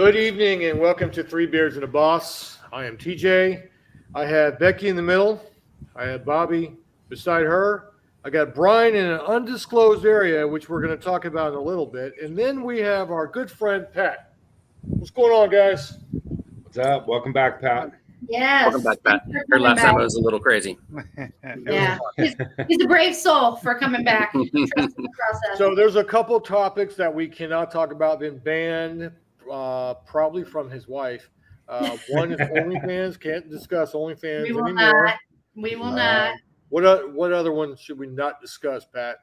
Good evening and welcome to Three Bears and a Boss. I am TJ. I have Becky in the middle. I have Bobby beside her. I got Brian in an undisclosed area, which we're going to talk about in a little bit. And then we have our good friend Pat. What's going on, guys? What's up? Welcome back, Pat. Yes. Welcome back, Pat. Her last time was a little crazy. Yeah. He's a brave soul for coming back. Trust in the process. So there's a couple topics that we cannot talk about, been banned probably from his wife. One is OnlyFans. Can't discuss OnlyFans we will anymore. not. We will not. What other one should we not discuss, Pat?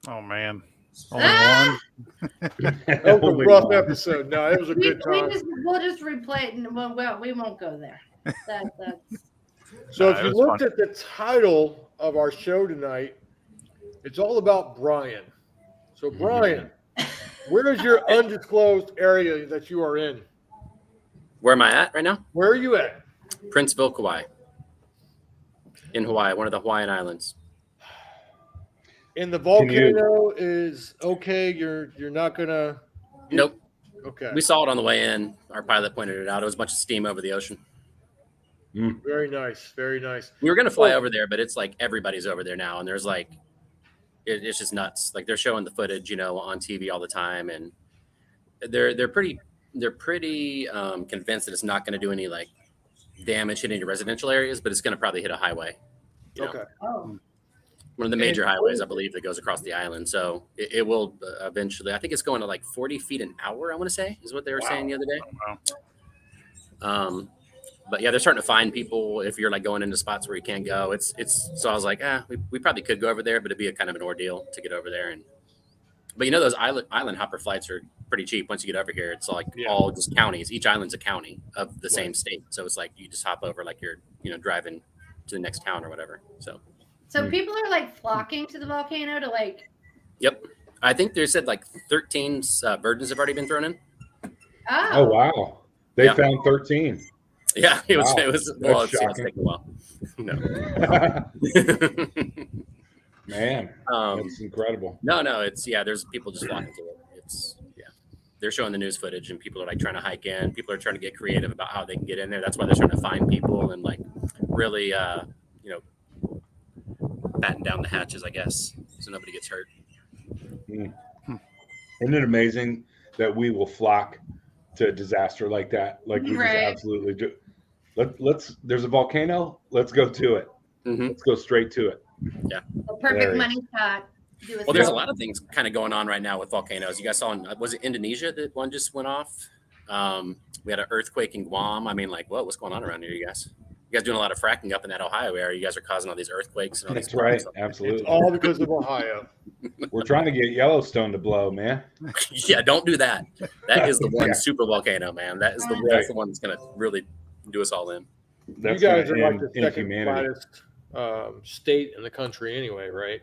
Oh man, only Ah! That was a Only rough one. episode. No, it was a good time. We'll just replay it, and we won't go there. That's So Nah, if it you was looked fun. at the title of our show tonight, it's all about Brian. So Brian, where is your undisclosed area that you are in? Where am I at right now? Where are you at? Princeville, Kauai. In Hawaii, one of the Hawaiian islands. And the volcano is okay. You're not gonna. Nope. Okay. We saw it on the way in. Our pilot pointed it out. It was a bunch of steam over the ocean. Very nice. Very nice. We were going to fly over there, but it's like everybody's over there now. And there's like, it's just nuts. Like they're showing the footage, on TV all the time. And they're pretty convinced that it's not going to do any like damage to any residential areas, but it's going to probably hit a highway. Okay. One of the major highways, I believe, that goes across the island. So it will eventually, I think it's going to like 40 feet an hour, I want to say, is what they were saying the other day. Wow. But yeah, they're starting to find people if you're like going into spots where you can't go. So I was like, we probably could go over there, but it'd be a kind of an ordeal to get over there. But those island hopper flights are pretty cheap once you get over here. It's like all just counties. Each island's a county of the same state. So it's like you just hop over like you're, driving to the next town or whatever. So people are like flocking to the volcano to like. Yep. I think they said like 13 virgins have already been thrown in. Oh wow, they Yeah. found 13. Yeah, it was. Wow. It was. That's Well, it's shocking. taking a while. No. Man, that's incredible. No. It's There's people just flocking to it. They're showing the news footage, and people are like trying to hike in. People are trying to get creative about how they can get in there. That's why they're trying to find people and like really, batten down the hatches, I guess, so nobody gets hurt. Isn't it amazing that we will flock to a disaster like that? Like we just Right. absolutely do. Let's. There's a volcano. Let's go to it. Mm-hmm. Let's go straight to it. A perfect Hilarious. money shot. Well, there's a lot of things kind of going on right now with volcanoes. You guys saw, was it Indonesia that one just went off? We had an earthquake in Guam. I mean, like, what's going on around here, you guys? You guys doing a lot of fracking up in that Ohio area. You guys are causing all these earthquakes and all these. That's right. It's Absolutely. all because of Ohio. We're trying to get Yellowstone to blow, man. Yeah, don't do that. That is the one Yeah. super volcano, man. That's the one that's going to really do us all in. That's you guys gonna are like end the second inhumanity. flattest state in the country, anyway, right?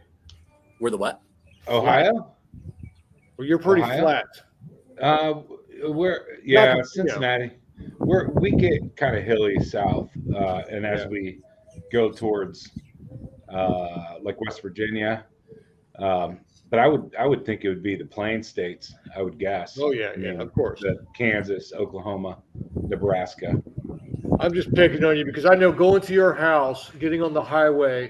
We're the what? Ohio? Well, you're pretty Ohio? flat. We're Cincinnati. We get kind of hilly south, and as we go towards like West Virginia, but I would think it would be the Plain States. I would guess. Oh yeah, of course. Kansas, Oklahoma, Nebraska. I'm just picking on you because I know going to your house, getting on the highway,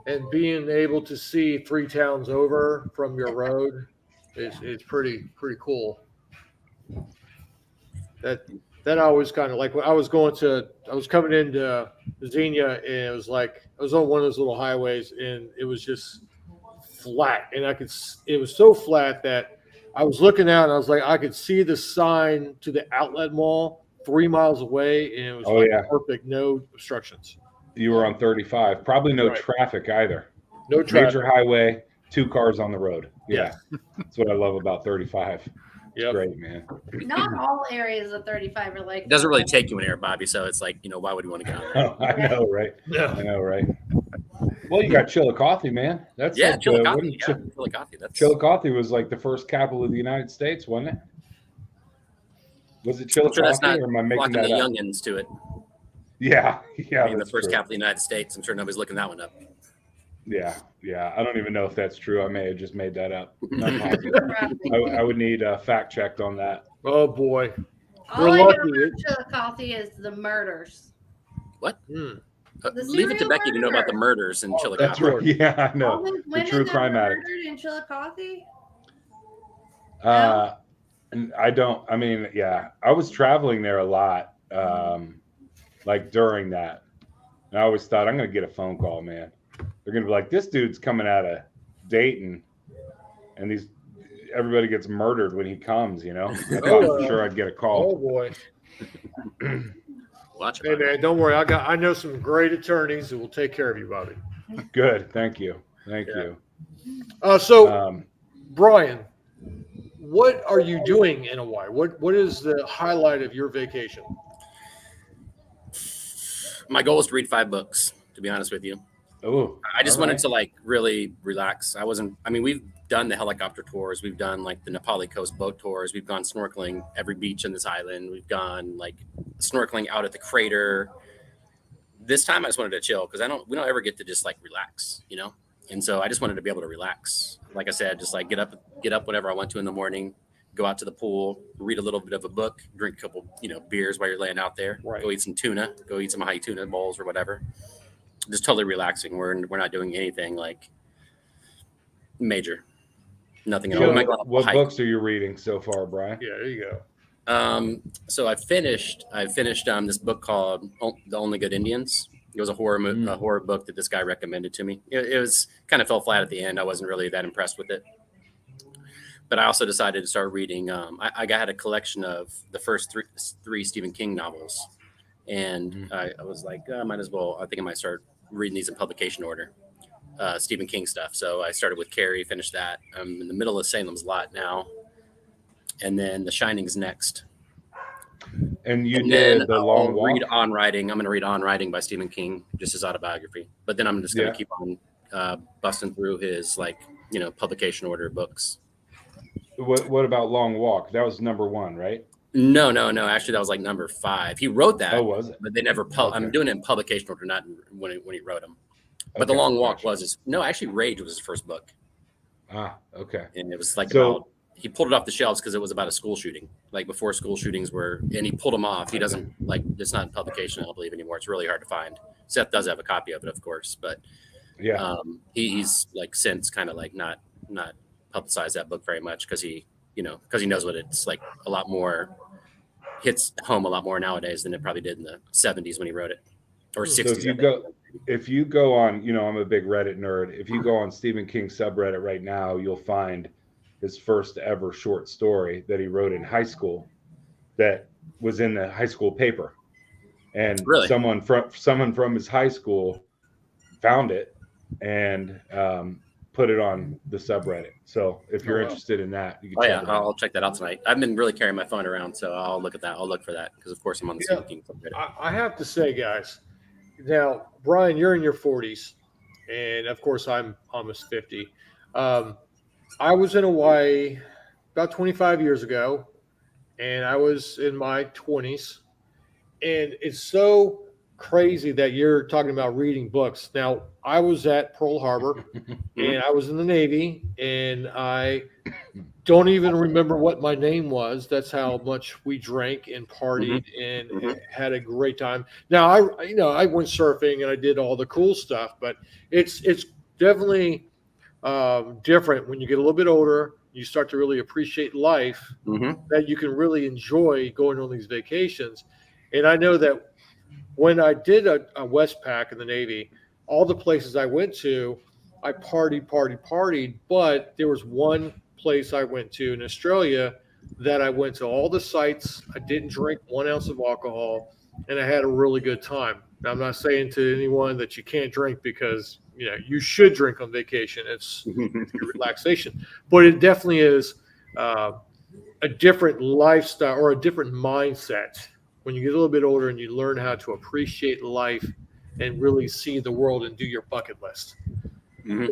and being able to see 3 towns over from your road is pretty cool. That I was kind of like when I was coming into Xenia, and it was like I was on one of those little highways, and it was just flat, and it was so flat that I was looking out, and I was like, I could see the sign to the outlet mall 3 miles away, and it was perfect, no obstructions. You were on 35. Probably no Right. traffic either. No traffic. Major highway, 2 cars on the road. Yeah. That's what I love about 35. It's Yep. great, man. Not all areas of 35 are like. It doesn't really take you anywhere, Bobby. So it's like, why would you want to get on there? Oh, I know, right? Yeah. I know, right? Well, you got Chillicothe, man. That's like Chillicothe. Chillicothe. That's Chillicothe was like the first capital of the United States, wasn't it? Was it I'm sure Chillicothe, that's not or am I making blocking that the up? youngins to it. Yeah. Being the that's first true. capital of the United States. I'm sure nobody's looking that one up. Yeah. I don't even know if that's true. I may have just made that up. Not positive. I would need fact checked on that. Oh boy. All I know lucky. about Chillicothe is the murders. What? Hmm. Leave it to serial Becky to know about the murder. murders in Oh, Chillicothe. That's right. Yeah, I All know. those The women true that crime were addict. murdered in Chillicothe. And I don't. I mean, yeah, I was traveling there a lot, like during that, and I always thought I'm gonna get a phone call, man. They're gonna be like, this dude's coming out of Dayton, and everybody gets murdered when he comes. I thought for sure I'd get a Oh call. boy. Watch Hey it. man, don't worry. I know some great attorneys who will take care of you, Bobby. Good, thank you, thank you. So Brian, what are you doing in Hawaii? What is the highlight of your vacation? My goal is to read 5 books, to be honest with you. Oh, I just wanted to like really relax. We've done the helicopter tours. We've done like the Nepali coast boat tours. We've gone snorkeling every beach in this island. We've gone like snorkeling out at the crater. This time I just wanted to chill because we don't ever get to just like relax, And so I just wanted to be able to relax. Like I said, just like get up whenever I want to in the morning, go out to the pool, read a little bit of a book, drink a couple, beers while you're laying out there, Right. Go eat some tuna, go eat some high tuna bowls or whatever. Just totally relaxing. We're not doing anything like major. Nothing at all. What books are you reading so far, Brian? Yeah, there you go. So I finished this book called The Only Good Indians. It was a horror book that this guy recommended to me. It was kind of fell flat at the end. I wasn't really that impressed with it. But I also decided to start reading. I had a collection of the first three Stephen King novels. And I was like, I think I might start reading these in publication order, Stephen King stuff. So I started with Carrie, finished that. I'm in the middle of Salem's Lot now. And then The Shining's next. And did The Long Walk? Read On Writing. I'm going to read On Writing by Stephen King, just his autobiography. But then I'm just going to keep on busting through his publication order books. What about Long Walk? That was number 1, right? No. Actually, that was like number 5. He wrote that. Oh, was it? But they never. I'm doing it in publication order, not when he wrote them. But Okay, The Long Walk actually Rage was his first book. Ah, okay. And it was like So he pulled it off the shelves because it was about a school shooting, like before school shootings were, and he pulled them off. He doesn't it's not in publication, I don't believe anymore. It's really hard to find. Seth does have a copy of it, of course, but yeah, he's like since kind of like not publicized that book very much because he knows what it's like a lot more hits home a lot more nowadays than it probably did in the 70s when he wrote it or 60s. So if you go on, I'm a big Reddit nerd. If you go on Stephen King subreddit right now, you'll find his first ever short story that he wrote in high school that was in the high school paper. And really? someone from his high school found it and put it on the subreddit. So if you're interested in that, you can check it out. I'll check that out tonight. I've been really carrying my phone around, so I'll look at that. I'll look for that because, of course, I'm on the Stephen King subreddit. I have to say, guys, now, Brian, you're in your 40s, and of course, I'm almost 50. I was in Hawaii about 25 years ago, and I was in my 20s, and it's so crazy that you're talking about reading books. Now, I was at Pearl Harbor, and I was in the Navy, and I don't even remember what my name was. That's how much we drank and partied and had a great time. Now, I went surfing and I did all the cool stuff, but it's definitely different when you get a little bit older. You start to really appreciate life, that you can really enjoy going on these vacations. And I know that when I did a Westpac in the Navy, all the places I went to, I partied, but there was one place I went to in Australia that I went to all the sites. I didn't drink 1 ounce of alcohol, and I had a really good time. Now, I'm not saying to anyone that you can't drink because you should drink on vacation. It's relaxation, but it definitely is a different lifestyle or a different mindset when you get a little bit older and you learn how to appreciate life and really see the world and do your bucket list.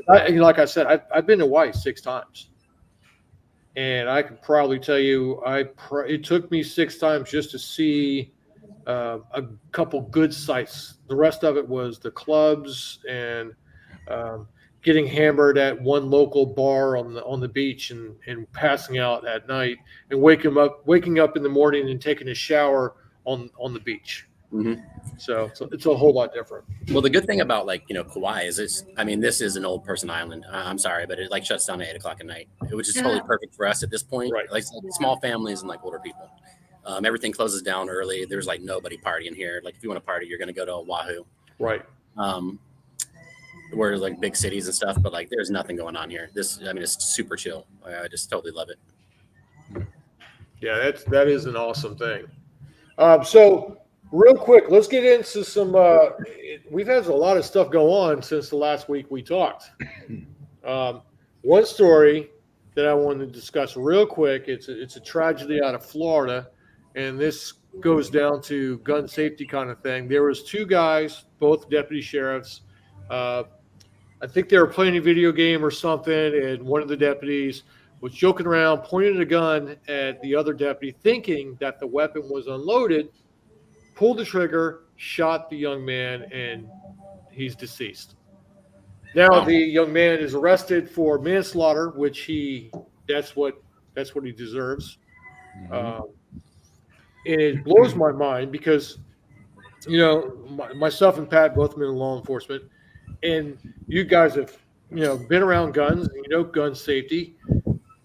Like I said, I've been to Hawaii 6 times. And I can probably tell you, it took me 6 times just to see a couple good sites. The rest of it was the clubs and getting hammered at one local bar on the beach and passing out at night, and waking up in the morning and taking a shower on the beach. Mhm. So it's a whole lot different. Well, the good thing about Kauai is this is an old person island. I'm sorry, but it like shuts down at 8:00 at night, which is totally perfect for us at this point. Right. Like small families and like older people. Everything closes down early. There's like nobody partying here. Like if you want to party, you're going to go to Oahu. Right. Where like big cities and stuff, but like there's nothing going on here. It's super chill. I just totally love it. Yeah, that is an awesome thing. So real quick, let's get into some. We've had a lot of stuff go on since the last week we talked. One story that I wanted to discuss real quick. It's a tragedy out of Florida, and this goes down to gun safety kind of thing. There was two guys, both deputy sheriffs. I think they were playing a video game or something, and one of the deputies was joking around, pointed a gun at the other deputy, thinking that the weapon was unloaded, pulled the trigger, shot the young man, and he's deceased. Now the young man is arrested for manslaughter, which that's what he deserves. Mhm. And it blows my mind because, myself and Pat both been in law enforcement, and you guys have, been around guns, and gun safety.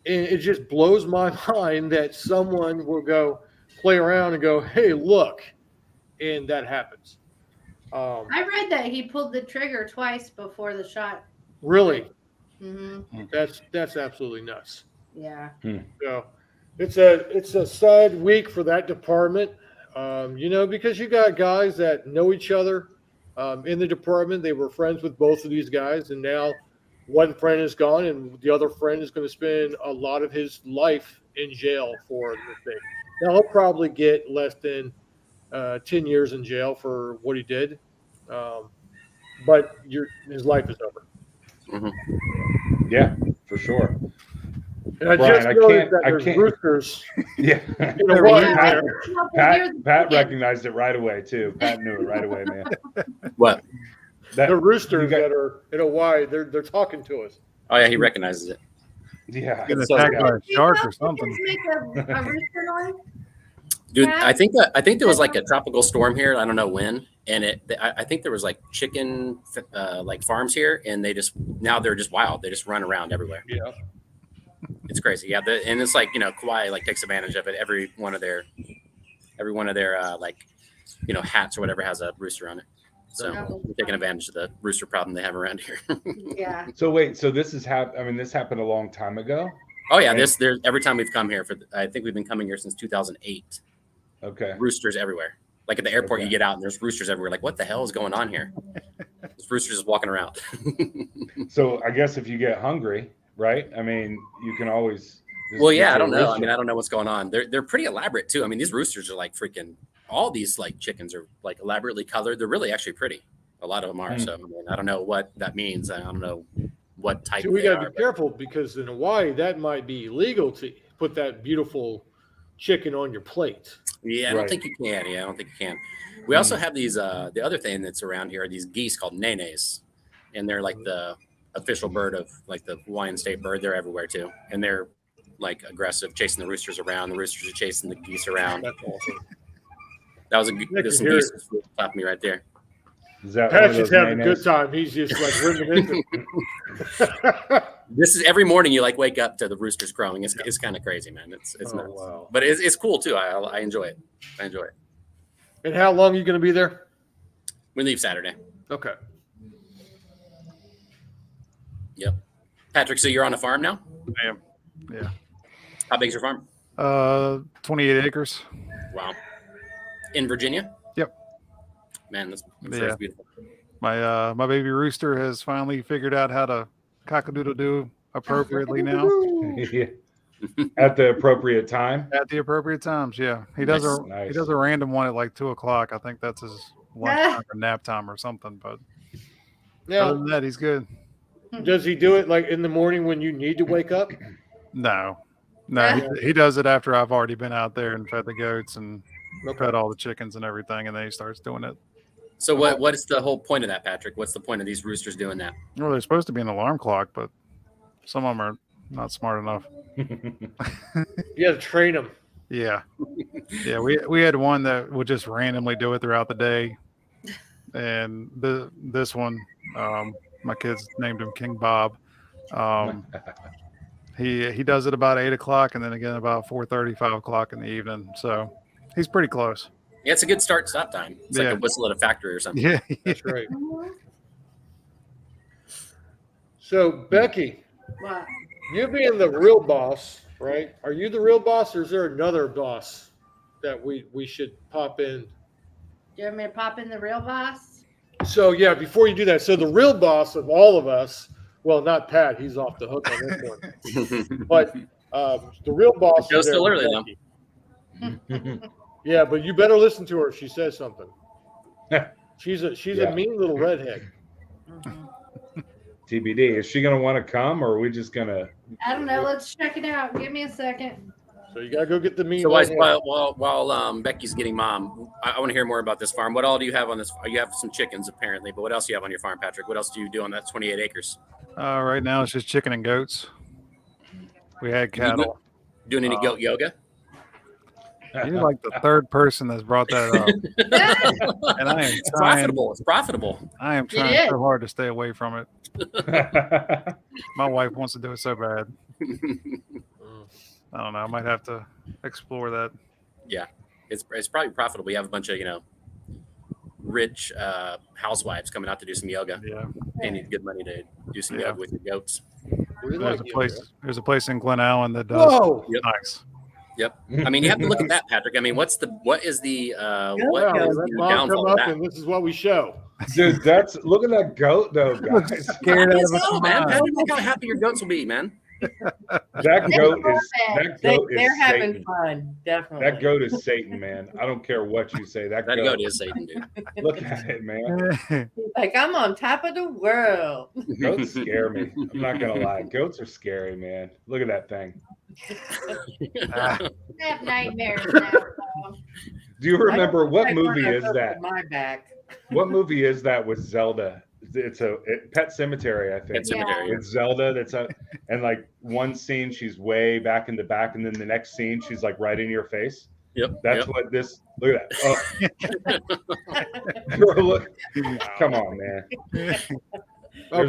And it just blows my mind that someone will go play around and go, hey, look, and that happens. I read that he pulled the trigger twice before the shot. Really? Mm-hmm. That's absolutely nuts. Yeah. So it's a sad week for that department, because you got guys that know each other in the department. They were friends with both of these guys, and now one friend is gone, and the other friend is going to spend a lot of his life in jail for the thing. Now he'll probably get less than 10 years in jail for what he did, but his life is over. Mm-hmm. Yeah, for sure. And I Brian, just noticed that there's roosters. Yeah. In the water there. Pat recognized it right away too. Pat knew it right away, man. What? The roosters that are in Hawaii, they're talking to us. Oh yeah, he recognizes it. Yeah. Getting attacked by a shark or Something. something. Make a rooster noise? Dude, Yeah. I think there was like a tropical storm here. I don't know when, and I think there was like chicken like farms here, and they're just wild. They just run around everywhere. Yeah. It's crazy. Yeah, and it's like Kauai like takes advantage of it. Every one of their hats or whatever has a rooster on it. So we're taking advantage of the rooster problem they have around here. Yeah. So wait, so this is this happened a long time ago? Oh yeah, there's every time we've come here I think we've been coming here since 2008. Okay. Roosters everywhere. Like at the airport, you get out and there's roosters everywhere. Like, what the hell is going on here? There's roosters just walking around. So I guess if you get hungry, right? I mean, you can always. Well, yeah, I don't know. I don't know what's going on. They're pretty elaborate too. I mean, these roosters are like freaking. All these like chickens are like elaborately colored. They're really actually pretty. A lot of them are. So I don't know what that means. I don't know what type. So we got to be careful because in Hawaii that might be illegal to put that beautiful chicken on your plate. Yeah, I don't think you can. Yeah, I don't think you can. We also have these. The other thing that's around here are these geese called nenes, and they're like the official bird of like the Hawaiian state bird. They're everywhere too, and they're like aggressive, chasing the roosters around. The roosters are chasing the geese around. That's awesome. That was there's some geese clapping me right there. Is that Pat's just having a good time. He's just like reminiscing. This is every morning you like wake up to the roosters crowing. It's kind of crazy, man. It's nuts. Wow. But it's cool too. I enjoy it. I enjoy it. And how long are you going to be there? We leave Saturday. Okay. Yep. Patrick, so you're on a farm now? I am. Yeah. How big's your farm? 28 acres. Wow. In Virginia? Yep. Man, that's Yeah. beautiful. My baby rooster has finally figured out how to cock-a-doodle-doo appropriately now. Yeah. At the appropriate time. At the appropriate times, yeah. He does Nice. he does a random one at like 2:00. I think that's his lunchtime or nap time or something. But other Now, than that, he's good. does he do it like in the morning when you need to wake up? No, he does it after I've already been out there and fed the goats and fed all the chickens and everything, and then he starts doing it So what is the whole point of that, Patrick? What's the point of these roosters doing that? Well, they're supposed to be an alarm clock, but some of them are not smart enough. You got to train them. Yeah. Yeah. We had one that would just randomly do it throughout the day. And this one, my kids named him King Bob. He does it about 8 o'clock and then again about 4:30, 5 o'clock in the evening. So he's pretty close. Yeah, it's a good start-stop time. It's like a whistle at a factory or something. Yeah. That's right. So, Becky, What? you being the real boss, right? Are you the real boss, or is there another boss that we should pop in? Do you want me to pop in the real boss? So, yeah, before you do that, so the real boss of all of us, well, not Pat, he's off the hook on this one, but the real boss. Joe's is still there, early, Becky. Yeah, but you better listen to her if she says something. She's Yeah. a mean little redhead. TBD. Is she going to want to come, or are we just going to? I don't know. Let's check it out. Give me a second. So you gotta go get the mean. So redhead. while Becky's getting mom, I want to hear more about this farm. What all do you have on this? You have some chickens apparently, but what else do you have on your farm, Patrick? What else do you do on that 28 acres? Right now it's just chicken and goats. We had cattle. Doing any goat yoga? You're like the third person that's brought that up. And I am It's trying, profitable. It's profitable. I am It trying is. so hard to stay away from it. My wife wants to do it so bad. I don't know. I might have to explore that. Yeah, it's probably profitable. You have a bunch of rich housewives coming out to do some yoga. Yeah. They need good money to do some Yeah. yoga with your goats. We There's like a you, place. There's a place in Glen Allen that does. Whoa! Yep. Nice. Yep. I mean, you have to look at that, Patrick. I mean, what is the Wow, what is let the mom come downfall of up that? and this is what we show. Dude, look at that goat though, guys. Scared out of Oh, its man. mind. Look how happy your goats will be, man. That goat is They're having Satan. fun, definitely. That goat is Satan, man. I don't care what you say. That That goat. goat is Satan, dude. Look at it, man. Like, I'm on top of the world. Goats scare me. I'm not gonna lie. Goats are scary, man. Look at that thing. Ah, I have nightmares now. so. Do you remember what I movie wanna is go that? to My back. What movie is that with Zelda? It's Pet Cemetery, I think. Pet Cemetery. It's Zelda. And like one scene she's way back in the back, and then the next scene she's like right in your face. Yep. That's yep. what this. Look at that. Oh. Bro, look. Come on, man. There's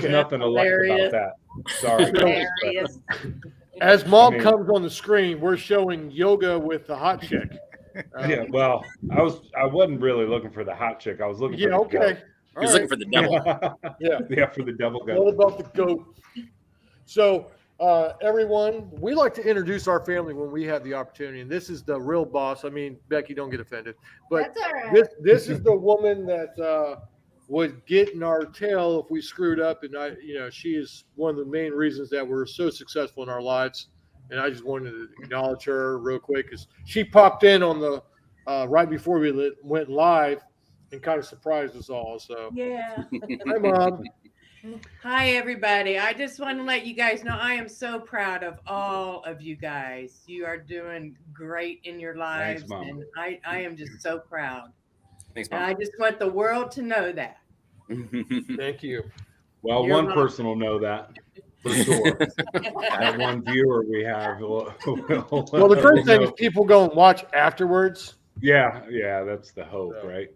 Okay. nothing to like about Hilarious. that. Sorry. Hilarious. As mom I mean- comes on the screen, we're showing yoga with the hot chick. Yeah, well, I wasn't really looking for the hot chick. I was looking Yeah. for the Okay. All He's right. looking for the devil. goat. Yeah. Yeah, for the devil All goat. about the goat. So, everyone, we like to introduce our family when we have the opportunity, and this is the real boss. I mean, Becky, don't get offended, but That's all right. this is the woman that would get in our tail if we screwed up, and she is one of the main reasons that we're so successful in our lives. And I just wanted to acknowledge her real quick because she popped in on the right before we went live and kind of surprised us all. So, Yeah. hi, Mom. Hi, everybody. I just want to let you guys know I am so proud of all of you guys. You are doing great in your lives. Thanks, Mom. And I am just so proud. Thanks, And Mom. I just want the world to know that. Thank you. Well, You're one welcome. person will know that for sure. That one viewer we have. Well, the great thing is people go and watch afterwards. Yeah, that's the hope, So- right?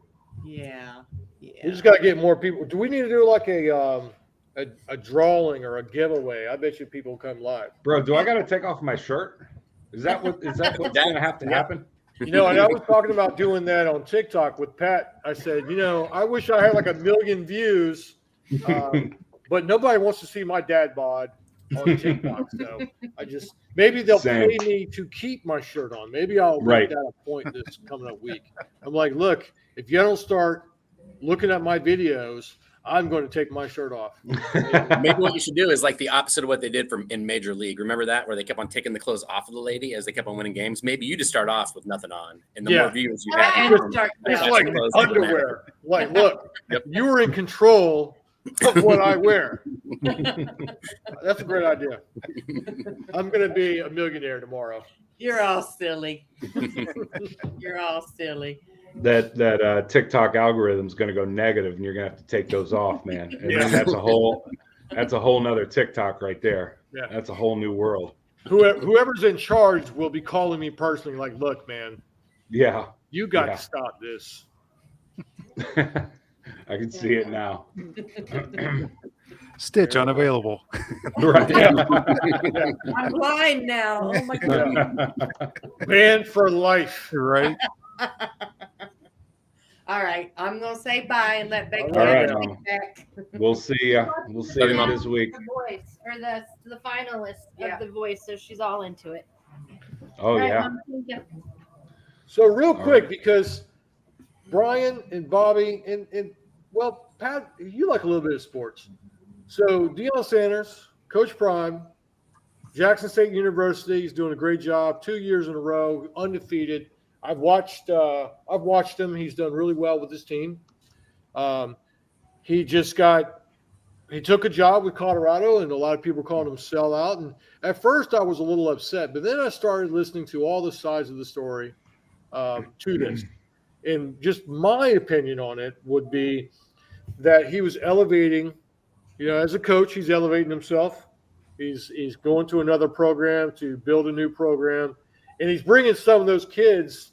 Yeah. We Yeah. just got to get more people. Do we need to do like a drawing or a giveaway? I bet you people come live. Bro, do I got to take off my shirt? Is that what's going to have to happen? And I was talking about doing that on TikTok with Pat. I said, I wish I had like 1 million views, but nobody wants to see my dad bod on TikTok. So maybe they'll Same. pay me to keep my shirt on. Maybe I'll Right. make that a point this coming up week. I'm like, look, if you don't start looking at my videos, I'm going to take my shirt off. Maybe what you should do is like the opposite of what they did in Major League. Remember that, where they kept on taking the clothes off of the lady as they kept on winning games? Maybe you just start off with nothing on, and the Yeah. more viewers you And have, start- It's That's like the clothes that matter. underwear. Like, look, Yep. you were in control of what I wear. That's a great idea. I'm going to be a millionaire tomorrow. You're all silly. You're all silly. that TikTok algorithm's going to go negative, and you're going to have to take those off, man. And then that's a whole nother TikTok right there. Yeah. That's a whole new world. Whoever's in charge will be calling me personally, like, look, man, Yeah, you got Yeah. to stop this. I can see it now. Stitch unavailable. Right. I'm blind now. Oh my God. Man for life. Right. All right. I'm going to say bye and let Becky All right, take Mama. back. We'll see ya. We'll see you this week. The voice or the finalists Yeah. of the voice, so she's all into it. Oh All right, yeah. Mom, thank you. So real All quick, right. because Brian and Bobby and well, Pat, you like a little bit of sports. So Deion Sanders, Coach Prime, Jackson State University is doing a great job. 2 years in a row, undefeated. I've watched him. He's done really well with his team. He took a job with Colorado, and a lot of people calling him sellout. And at first, I was a little upset, but then I started listening to all the sides of the story to this. And just my opinion on it would be that he was elevating. As a coach, he's elevating himself. He's going to another program to build a new program, and he's bringing some of those kids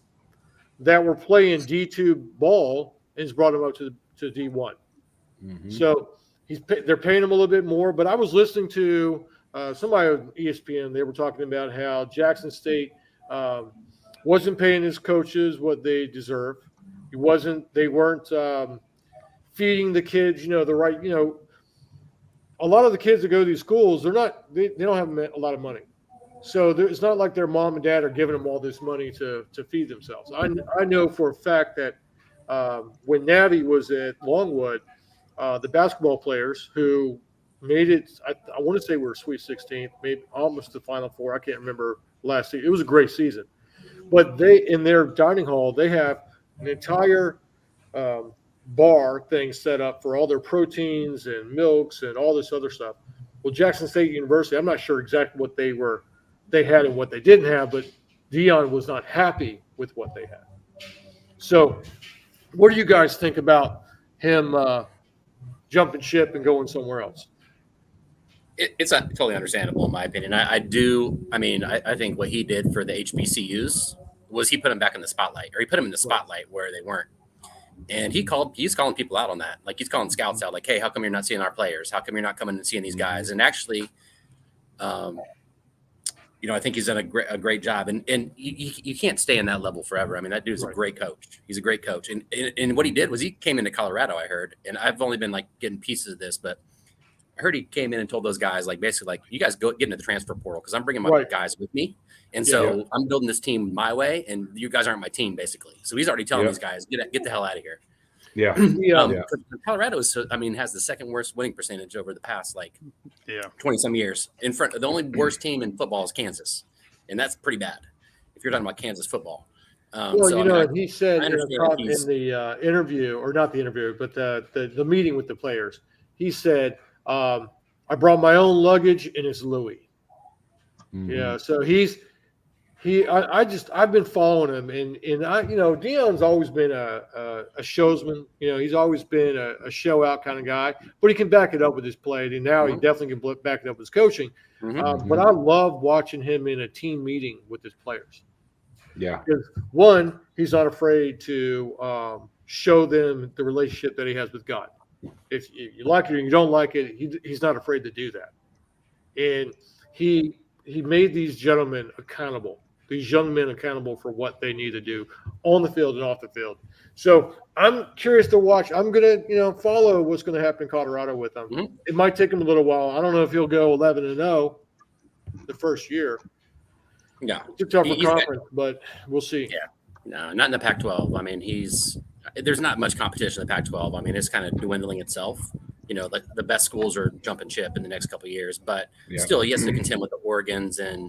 that were playing D2 ball and he's brought them up to D1. Mhm. So they're paying him a little bit more. But I was listening to somebody on ESPN. They were talking about how Jackson State wasn't paying his coaches what they deserve. They weren't feeding the kids, the right. A lot of the kids that go to these schools, they don't have a lot of money. So it's not like their mom and dad are giving them all this money to feed themselves. I know for a fact that when Navi was at Longwood, the basketball players who made it, I want to say we were Sweet 16th, maybe almost the Final Four. I can't remember last season. It was a great season. But in their dining hall, they have an entire bar thing set up for all their proteins and milks and all this other stuff. Well, Jackson State University, I'm not sure exactly what they had and what they didn't have, but Deion was not happy with what they had. So what do you guys think about him jumping ship and going somewhere else? It's totally understandable in my opinion. I think what he did for the HBCUs was he put them back in the spotlight, or he put them in the spotlight where they weren't. And he's calling people out on that. Like, he's calling scouts out, like, hey, how come you're not seeing our players? How come you're not coming and seeing these guys? And actually, I think he's done a great job. And you can't stay in that level forever. I mean, that dude's a great coach. He's a great coach. And what he did was he came into Colorado, I heard, and I've only been like getting pieces of this, but I heard he came in and told those guys, like, basically, like, you guys get into the transfer portal because I'm bringing my guys with me. And so I'm building this team my way, and you guys aren't my team, basically. So he's already telling these guys, get the hell out of here. Yeah. Colorado has the second worst winning percentage over the past 20 some years. The only worst team in football is Kansas, and that's pretty bad if you're talking about Kansas football. He said in the interview, or not the interview, but the meeting with the players, he said, I brought my own luggage and it's Louis. Mm-hmm. Yeah, so I've been following him, and Deion's always been a showsman. He's always been a show out kind of guy, but he can back it up with his play, and now he definitely can back it up with his coaching. But I love watching him in a team meeting with his players. Yeah, because one, he's not afraid to show them the relationship that he has with God. If you like it or you don't like it, he's not afraid to do that, and he made these gentlemen accountable. These young men accountable for what they need to do on the field and off the field. So I'm curious to watch. I'm going to, follow what's going to happen in Colorado with him. Mm-hmm. It might take him a little while. I don't know if he'll go 11-0 the first year. Yeah. It's a tougher conference, but we'll see. Yeah. No, not in the Pac-12. I mean, there's not much competition in the Pac-12. I mean, it's kind of dwindling itself. Like the best schools are jumping ship in the next couple of years, but still he has to contend with the Oregons and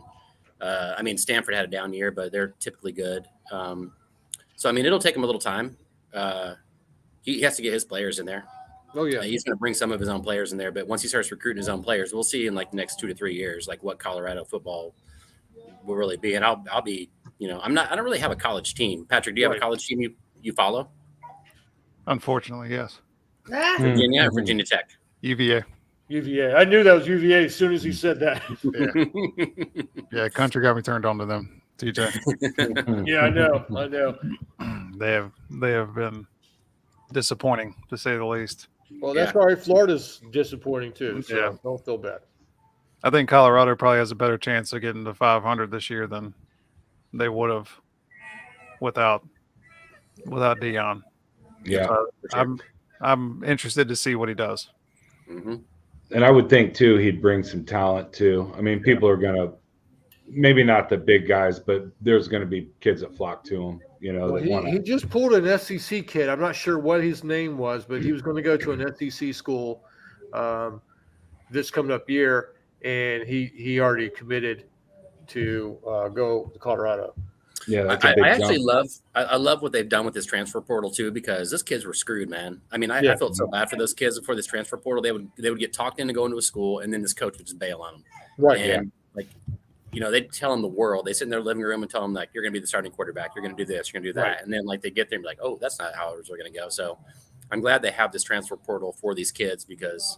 Stanford had a down year, but they're typically good. So, it'll take him a little time. He has to get his players in there. Oh, yeah. He's going to bring some of his own players in there, but once he starts recruiting his own players, we'll see in the next 2 to 3 years, what Colorado football will really be. And I'll be, I don't really have a college team. Patrick, do you have a college team you follow? Unfortunately, yes. Ah, Virginia, or Virginia Tech. UVA. UVA. I knew that was UVA as soon as he said that. Yeah, country got me turned on to them. TJ. Yeah, I know. They have been disappointing to say the least. Well, that's all right. Florida's disappointing too, so Yeah. don't feel bad. I think Colorado probably has a better chance of getting to 500 this year than they would have without Dion. Yeah. So I'm interested to see what he does. Mm-hmm. And I would think too he'd bring some talent too. I mean, people are gonna maybe not the big guys, but there's gonna be kids that flock to him. You know, Well, that want he just pulled an SEC kid. I'm not sure what his name was, but he was going to go to an SEC school this coming up year, and he already committed to go to Colorado. Yeah, that's a big I actually jump. love what they've done with this transfer portal too, because those kids were screwed, man. I mean, I felt so bad for those kids before this transfer portal. They would get talked into going to a school, and then this coach would just bail on them. Right. And like, you know, they'd tell them the world. They sit in their living room and tell them like, you're going to be the starting quarterback. You're going to do this. You're going to do that. Right. And then like they get there and be like, oh, that's not how ours are going to go. So I'm glad they have this transfer portal for these kids, because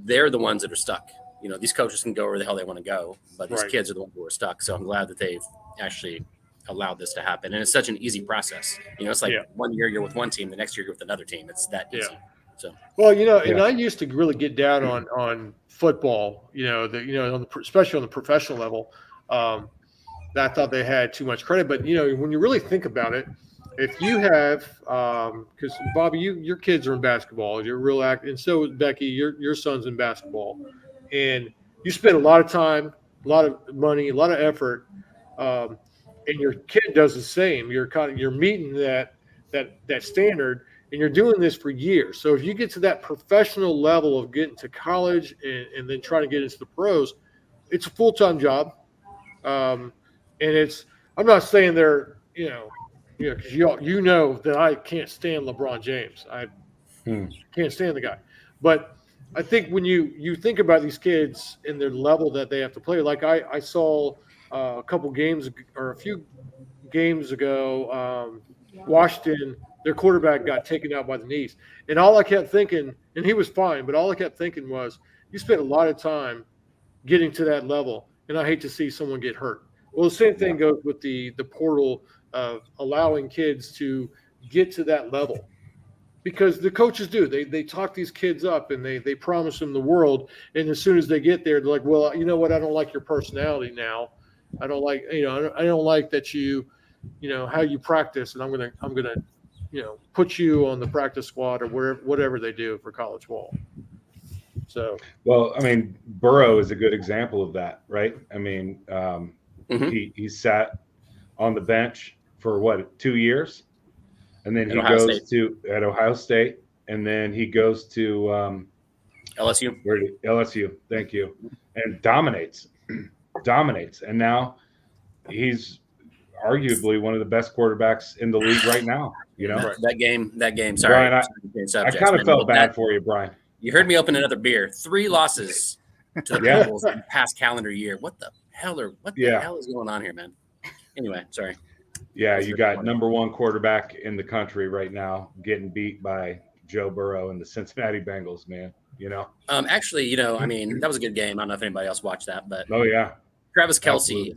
they're the ones that are stuck. You know, these coaches can go where the hell they want to go, but these Right. kids are the ones who are stuck. So I'm glad that they've actually allowed this to happen. And it's such an easy process. You know, it's like 1 year you're with one team, the next year you're with another team. It's that easy. So, Well, you know, and I used to really get down on football. You know, especially on the professional level. I thought they had too much credit, but you know, when you really think about it, if you have, because Bobby, your kids are in basketball, you're real active, and so is Becky, your son's in basketball, and you spend a lot of time, a lot of money, a lot of effort, and your kid does the same. You're meeting that standard, and you're doing this for years. So if you get to that professional level of getting to college and then trying to get into the pros, it's a full-time job. And I'm not saying they're, because you know that I can't stand LeBron James. I can't stand the guy. But I think when you think about these kids and their level that they have to play, like I saw a few games ago, Washington, their quarterback got taken out by the knees. And all I kept thinking, and he was fine, but all I kept thinking was, you spent a lot of time getting to that level, and I hate to see someone get hurt. Well, the same thing goes with the portal of allowing kids to get to that level, because the coaches do. They talk these kids up and they promise them the world, and as soon as they get there, they're like, well, you know what? I don't like your personality now. I don't like I don't like that you how you practice, and I'm gonna put you on the practice squad or whatever they do for college ball. So, well, I mean, Burrow is a good example of that, right? I mean, he sat on the bench for 2 years, and then he goes to Ohio State, and then he goes to LSU. Thank you, and dominates, and now he's arguably one of the best quarterbacks in the league right now. You know, that game. Sorry, Brian, I kind of felt bad for you, Brian. You heard me open another beer. 3 losses to the Bengals in the past calendar year. What the hell is going on here, man? Anyway, sorry. Yeah, you got number 1 quarterback in the country right now getting beat by Joe Burrow and the Cincinnati Bengals, man. You know. Actually, I mean, that was a good game. I don't know if anybody else watched that, but oh yeah, Travis Kelce,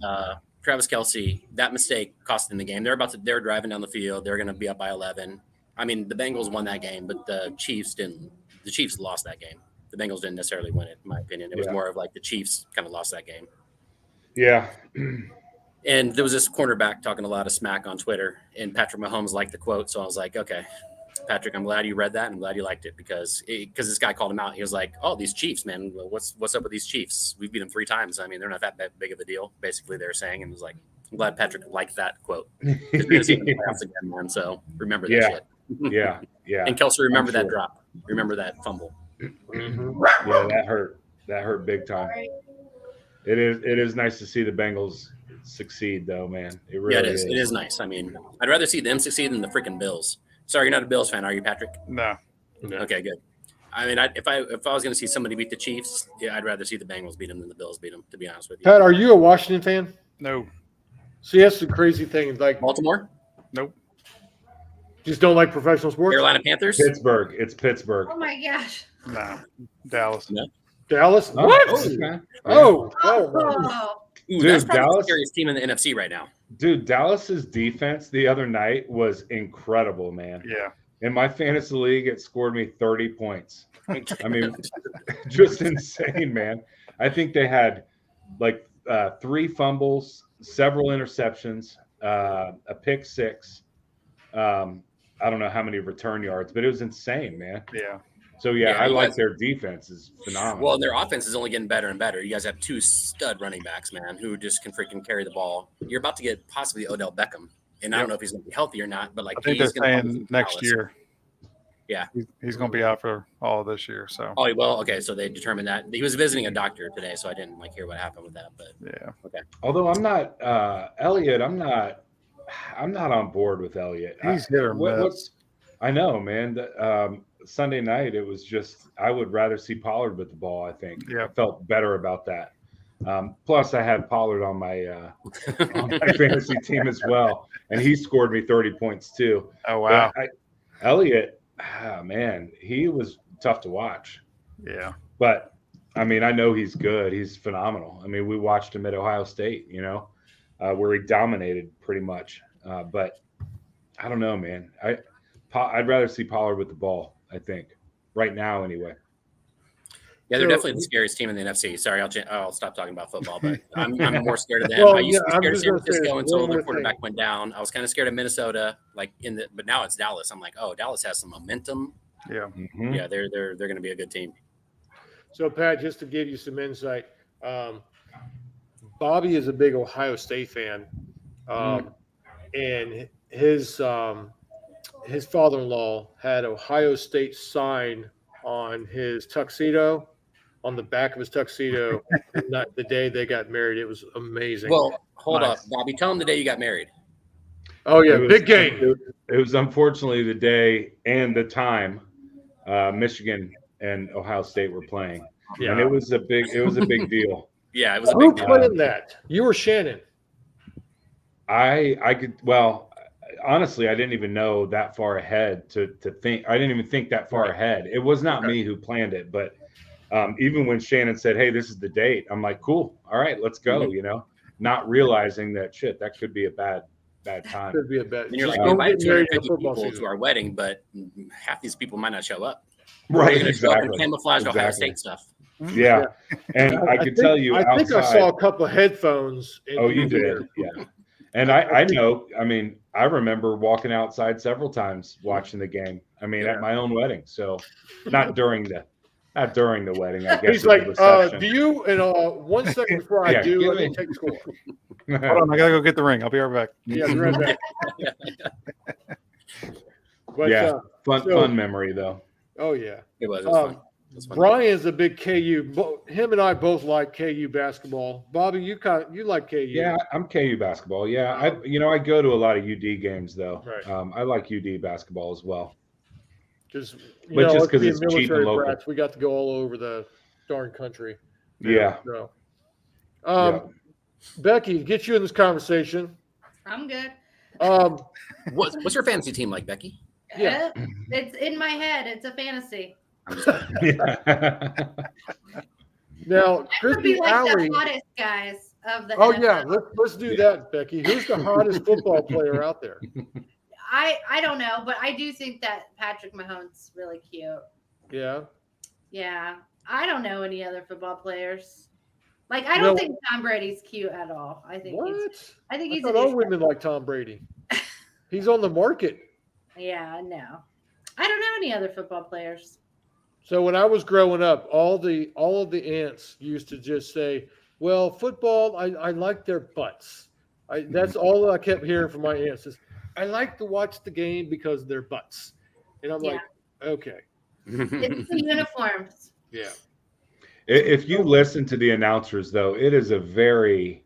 that mistake cost them the game. They're driving down the field. They're going to be up by 11. I mean, the Bengals won that game, but the Chiefs didn't. The Chiefs lost that game. The Bengals didn't necessarily win it, in my opinion. It was more of like the Chiefs kind of lost that game. Yeah. And there was this cornerback talking a lot of smack on Twitter, and Patrick Mahomes liked the quote. So I was like, okay, Patrick, I'm glad you read that. And I'm glad you liked it because this guy called him out. He was like, oh, these Chiefs, man, what's up with these Chiefs? We've beat them 3 times. I mean, they're not that big of a deal, basically they're saying. And it was like, I'm glad Patrick liked that quote. Because we're going to see them in the playoffs again, man. So remember that shit. Yeah. And Kelce, remember that drop. Remember that fumble. Yeah, that hurt. That hurt big time. It is nice to see the Bengals succeed, though, man. It really is. It is nice. I mean, I'd rather see them succeed than the freaking Bills. Sorry, you're not a Bills fan, are you, Patrick? No. Okay, good. I mean, if I was going to see somebody beat the Chiefs, I'd rather see the Bengals beat them than the Bills beat them. To be honest with you. Pat, are you a Washington fan? No. See, that's the crazy thing. Like Baltimore? Nope. Just don't like professional sports? Carolina Panthers. Pittsburgh. It's Pittsburgh. Oh my gosh. Nah, Dallas. No. Dallas? Oh, What? okay. Oh, Oh, Ooh, Dude, that's probably the Dallas- scariest team in the NFC right now. Dude, Dallas's defense the other night was incredible, man. Yeah. In my fantasy league, it scored me 30 points. I mean, just insane, man. I think they had like 3 fumbles, several interceptions, a pick 6. I don't know how many return yards, but it was insane, man. Yeah. So yeah, Yeah, I you like guys- their defense is phenomenal. Well, their offense is only getting better and better. You guys have 2 stud running backs, man, who just can freaking carry the ball. You're about to get possibly Odell Beckham, and I don't know if he's going to be healthy or not, but like I think they're he's going to saying next year. Yeah. He's going to be out for all of this year. So, Oh well, okay. So they determined that he was visiting a doctor today, so I didn't hear what happened with that. But yeah. Although I'm not Elliott, I'm not on board with Elliott. He's hit or miss. I know, man. Sunday night, it was just I would rather see Pollard with the ball. I think. Yeah. I felt better about that. Plus, I had Pollard on my fantasy team as well, and he scored me 30 points too. Oh, wow. But Elliott, man, he was tough to watch. Yeah. But I mean, I know he's good. He's phenomenal. I mean, we watched him at Ohio State, where he dominated pretty much. But I don't know, man. I'd rather see Pollard with the ball, I think, right now anyway. yeah, they're So- definitely the scariest team in the NFC. Sorry, I'll stop talking about football, but I'm more scared of them. Well, I used to yeah, I'm be scared of just San gonna say Francisco one until more their thing. quarterback went down. I was kind of scared of Minnesota, but now it's Dallas. I'm like, oh, Dallas has some momentum. Yeah. Mhm. Yeah, they're going to be a good team. So, Pat, just to give you some insight, Bobby is a big Ohio State fan, and his father-in-law had Ohio State sign on his tuxedo, on the back of his tuxedo, the day they got married. It was amazing. Well, hold Nice. up, Bobby. Tell them the day you got married. oh yeah, It was- big game. It was unfortunately the day and the time Michigan and Ohio State were playing, and Yeah. it was a big deal. Yeah, it was a Who big deal. played in that? You or Shannon? I could honestly, I didn't even know that far ahead to think. I didn't even think that far ahead. It was not me who planned it, but even when Shannon said, "Hey, this is the date," I'm like, "Cool, all right, let's go." Not realizing that that could be a bad time. Could be a bet. And you're like, Just we don't invited get married in 250 football people season. to our wedding, but half these people might not show up. Right, They're gonna show up in exactly. camouflaged Ohio Exactly. State stuff. Yeah, and I can tell you, I think I outside- saw a couple of headphones. in Oh, you there. did, yeah. And I know. I mean, I remember walking outside several times watching the game. I mean, at my own wedding. So, not during the wedding. I guess He's at like, the reception. do you? And 1 second before I Yeah, do, give let me me- take the score. Hold on. I got to go get the ring. I'll be right back. Yeah, be right back. But Yeah. fun So- memory though. oh yeah, It was fun. It was fun. Brian's a big KU. Him and I both like KU basketball. Bobby, you like KU? Yeah, I'm KU basketball. Yeah, I go to a lot of UD games though. Right. I like UD basketball as well. Just But just us 'cause being it's cheap and military local. brats, we got to go all over the darn country. Yeah. So, Yeah. Becky, get you in this conversation. I'm good. What's your fantasy team like, Becky? Yeah. It's in my head. It's a fantasy. Yeah. Now, Would Christy be like Alley. the hottest guys of the Oh NFL. yeah, let's do that, Becky. Who's the hottest football player out there? I don't know, but I do think that Patrick Mahomes really cute. Yeah. Yeah. I don't know any other football players. Like I don't No. think Tom Brady's cute at all. I think What? I think I he's thought a all douchebag. women like Tom Brady. He's on the market. Yeah, no. I don't know any other football players. So when I was growing up, all of the aunts used to just say, "Well, football, I like their butts." That's all I kept hearing from my aunts is, "I like to watch the game because of their butts," and I'm like, "Okay, It's the uniforms. yeah." If you listen to the announcers, though, it is a very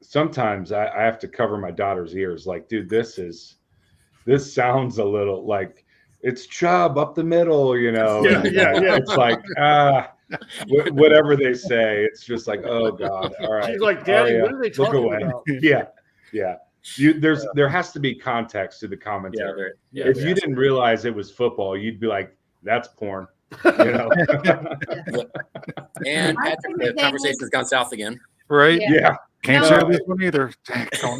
sometimes I have to cover my daughter's ears. Like, dude, this sounds a little like it's Chubb up the middle, Yeah. It's like whatever they say, it's just like, oh God, all right. She's like, "Daddy, Aria, what are they look talking away." about?" Yeah. There has to be context to the commentary. Yeah, If you didn't realize it was football, you'd be like, "That's porn." You know? And Patrick, the conversation's gone south again. Right? Yeah. Yeah. Can't No. share this one either. Dang, About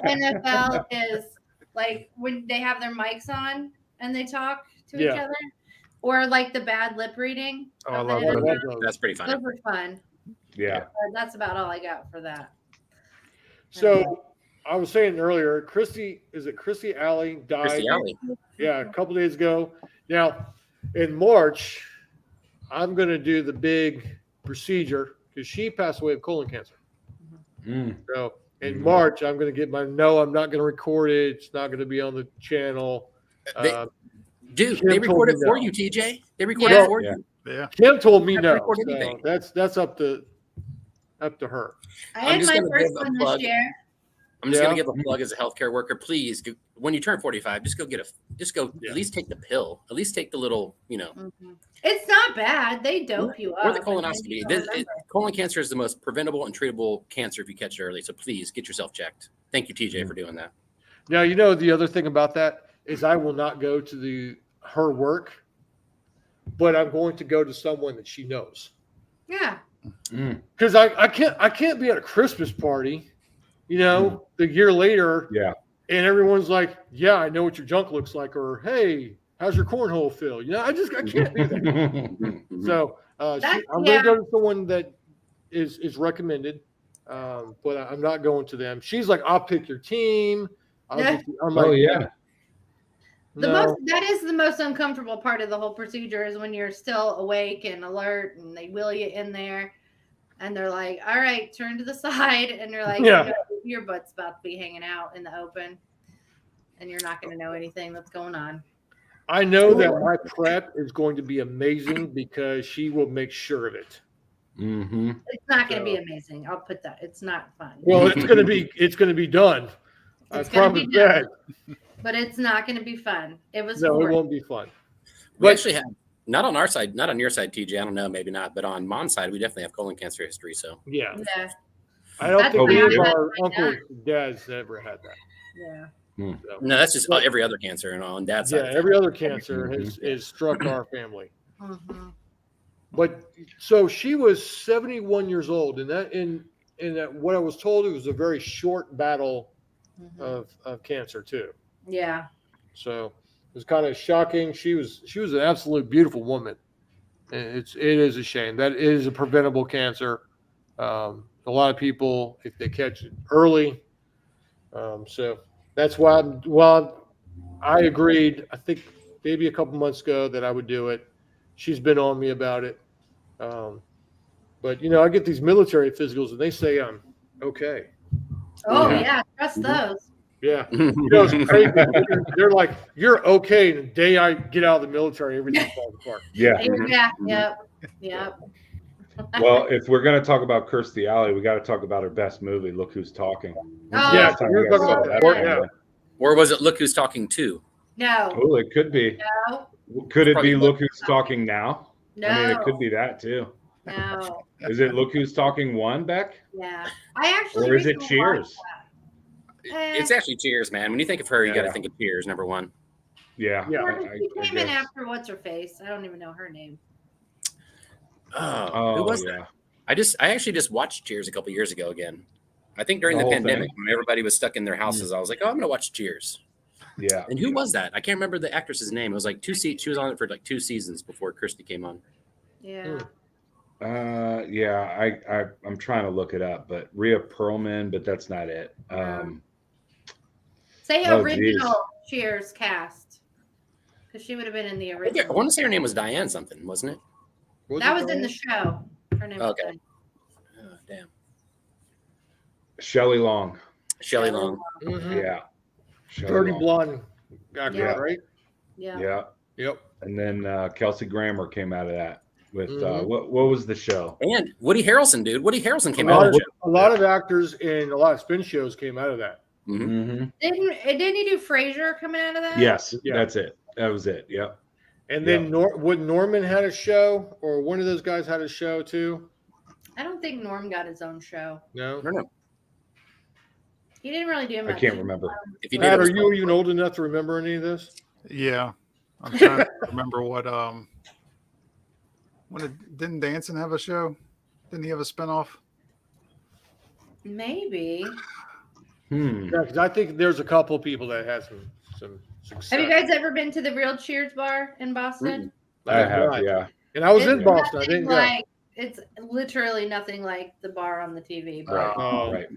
the NFL is like when they have their mics on and they talk to each Yeah. other, or like the bad lip reading. Oh, I of the love I that. NFL. love those. That's pretty funny. Those were fun. Yeah. But that's about all I got for that. So I was saying earlier, Christy Alley died. Christy Alley. Yeah, a couple days ago. Now, in March, I'm going to do the big procedure because she passed away of colon cancer. Mm. So in Mhm. March, I'm going to get I'm not going to record it. It's not going to be on the channel. They- Dude, Kim they told recorded me for no. you, TJ. They recorded Yeah. for Yeah. you. Yeah. Kim told me Haven't no. recorded So anything. that's up to her. I I'm had just my gonna first give a one plug. this year. I'm just Yeah. gonna give a plug as a healthcare worker. Please, when you turn 45, just go Yeah. at least take the pill. At least take the little, Mhm. It's not bad. They dope you up. or the and then colonoscopy. you don't remember. Colon cancer is the most preventable and treatable cancer if you catch it early. So please get yourself checked. Thank you, TJ, for doing that. Now, the other thing about that is I will not go to her work, but I'm going to go to someone that she knows. Yeah. Mm. Because I can't be at a Christmas party, the year later, Yeah. and everyone's like, "Yeah, I know what your junk looks like," or "Hey, how's your cornhole feel?" I can't do that. So I'm going to go to someone that is recommended, but I'm not going to them. She's like, "I'll pick your team." I'm like, Oh yeah. That is the most uncomfortable part of the whole procedure is when you're still awake and alert and they wheel you in there and they're like, all right, turn to the side. And you're like, Yeah. your butt's about to be hanging out in the open and you're not going to know anything that's going on. I know that my prep is going to be amazing because she will make sure of it. Mm-hmm. It's not going to be amazing. I'll put that. It's not fun. Well, it's going to be done. It's I gonna promise be done. that. But it's not going to be fun. It was No, it horrible. won't be fun. We actually have not on our side, not on your side, TJ. I don't know, maybe not, but on Mom's side, we definitely have colon cancer history. So Yeah, Yeah. I don't That's think why any of I had our mine uncles and dads ever had that. Yeah. So, no, that's just every other cancer and on Dad's side. yeah, every other cancer has struck our family. Mhm. But so she was 71 years old, and that what I was told, it was a very short battle Mhm. of cancer too. Yeah. So it was kind of shocking. She was an absolute beautiful woman. And it is a shame that it is a preventable cancer. A lot of people, if they catch it early, so that's why. I agreed. I think maybe a couple months ago that I would do it. She's been on me about it. But I get these military physicals and they say I'm okay. Oh, Yeah. yeah. Trust those. Yeah. It's crazy. They're like, you're okay. And the day I get out of the military, everything falls apart. Yeah. Yeah. Yep. Yep. Well, if we're gonna talk about Kirstie Alley, we got to talk about her best movie, Look Who's Talking. When's the Oh, Yeah, last time we're you guys talking saw about that that. family? Yeah. Or was it Look Who's Talking To? No. Oh, it could be. No. Could it Probably be Look Look Who's Talking Now? No. I mean, it could be that too. No. Is it Look Who's Talking 1, Beck? Yeah. I actually. Or is it recently Cheers? watched that. It's actually Cheers, man. When you think of her, you got to Yeah. think of Cheers, number one. Yeah. Yeah. Yeah, but she I came in guess. after what's her face. I don't even know her name. Oh, who Oh, was yeah. that? I actually just watched Cheers a couple years ago again. I think during The the whole pandemic thing? when everybody was stuck in their houses, I was like, oh, I'm going to watch Cheers. Yeah. And who was that? I can't remember the actress's name. It was like she was on it for like 2 seasons before Kirstie came on. Yeah. Yeah. I'm trying to look it up, but Rhea Perlman, but that's not it. Say Oh, original Cheers cast. Because she would have been in the I original. want to say her name was Diane something, wasn't it? That was in the show. Her name was Okay. Diane. Oh, damn. Shelley Long. Shelley Long. Mhm. Yeah. Shelley Dirty Long. blonde actor, Yeah. right? Yeah. Yeah. Yep. And then Kelsey Grammer came out of that with Mhm. what was the show? And Woody Harrelson, dude. Woody Harrelson came A out lot, of of, the show. a lot of actors in a lot of spin shows came out of that. Mhm. Mm-hmm. Didn't he do Frasier coming out of that? Yes, Yeah. that's it. That was it. Yep. And then Norman had a show, or one of those guys had a show too. I don't think Norm got his own show. No. I don't know. He didn't really do I much. can't remember. If you did, Matt, it are was you even old enough to remember any of this? Yeah, I'm trying to remember what. Didn't Danson have a show? Didn't he have a spinoff? Maybe. Hmm. Yeah, because I think there's a couple of people that had some success. Have you guys ever been to the Real Cheers bar in Boston? I have, not. yeah. And I was It's in Boston. I nothing didn't go. like it's literally nothing like the bar on the TV. But Right, Oh. right.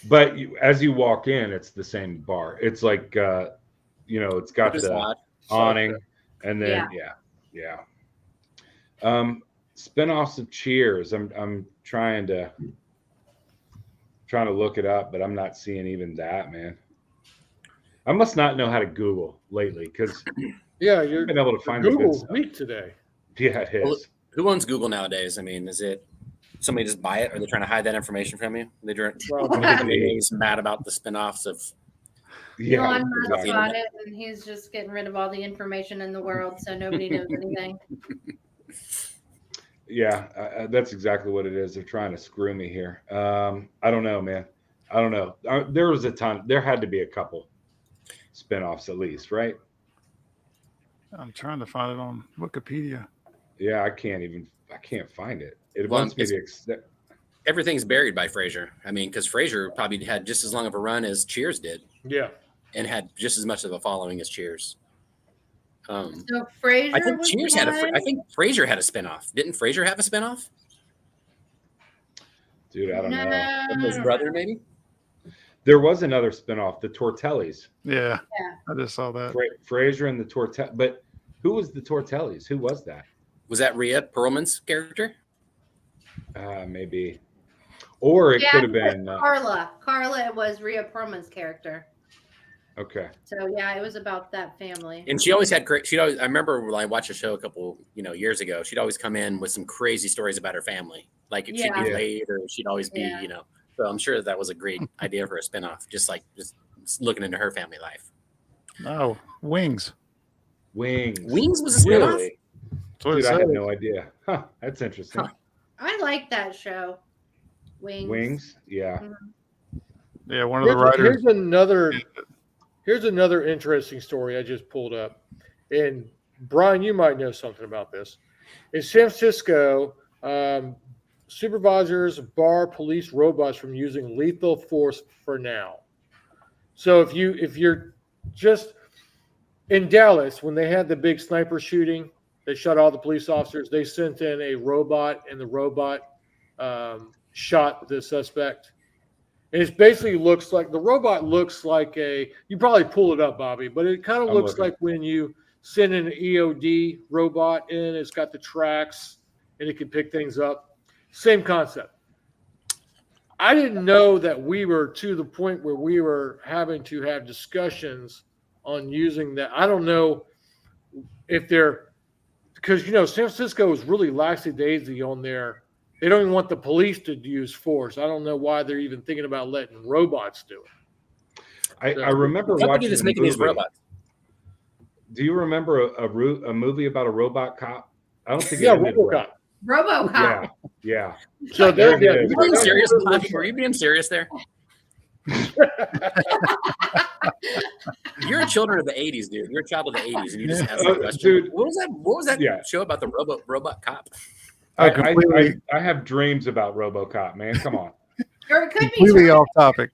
But as you walk in, it's the same bar. It's like, it's got Which is the odd. awning, and then yeah. Spinoffs of Cheers. I'm trying to look it up, but I'm not seeing even that, man. I must not know how to Google lately because Yeah, you're I've been able to find the good Google stuff. week today. Yeah, it Well, is. Who owns Google nowadays? I mean, is it somebody just buy it? Or are they trying to hide that information from you? Well, He's mad about the spinoffs of. Yeah, Elon Musk exactly. bought it, and he's just getting rid of all the information in the world, so nobody knows anything. Yeah, that's exactly what it is. They're trying to screw me here. I don't know, man. I don't know. There was a ton. There had to be a couple spinoffs at least, right? I'm trying to find it on Wikipedia. Yeah, I can't find it. It Well, wants me to accept. Everything's buried by Frasier. I mean, because Frasier probably had just as long of a run as Cheers did, yeah. and had just as much of a following as Cheers. So Frasier I think was Cheers one. I think Frasier had a spinoff. Didn't Frasier have a spinoff? Dude, I don't know. With his brother, maybe. There was another spinoff, the Tortellis. Yeah, Yeah. I just saw that. Frasier and the Tortellis. But who was the Tortellis? Who was that? Was that Rhea Perlman's character? Maybe. Or it could have been. Carla. Carla was Rhea Perlman's character. Okay. So yeah, it was about that family. And she always had great. I remember when I watched a show a couple, years ago. She'd always come in with some crazy stories about her family. Like if she'd be Yeah. late, or she'd always be, Yeah. So I'm sure that was a great idea for a spinoff. Just looking into her family life. Oh, Wings. Wings. Wings was a spinoff. Really? That's what it Dude, I had says. no idea. Huh, that's interesting. Huh. I like that show. Wings. Wings? Yeah. Yeah, one of the writers. Here's another interesting story I just pulled up. And Brian, you might know something about this. In San Francisco, supervisors bar police robots from using lethal force for now. So if you're just in Dallas, when they had the big sniper shooting, they shot all the police officers. They sent in a robot, and the robot shot the suspect. And it basically looks like the robot looks like you probably pull it up, Bobby, but it kind of looks looking. like when you send an EOD robot in, it's got the tracks and it can pick things up. Same concept. I didn't know that we were to the point where we were having to have discussions on using that. I don't know if because San Francisco is really lackadaisy on their. They don't even want the police to use force. I don't know why they're even thinking about letting robots do it. I remember Company watching that's a making these movie. robots. Do you remember a movie about a robot cop? I don't think it Yeah, ended well. RoboCop. RoboCop. Yeah. So There they're it is. Were you being serious, Bobby? Were you being serious there? You're a children of the '80s, dude. You're a child of the '80s, and you just asked that question. Dude. What was that Yeah. show about the robot cop? I have dreams about RoboCop, man. Come on. Or it could be Completely true. off topic.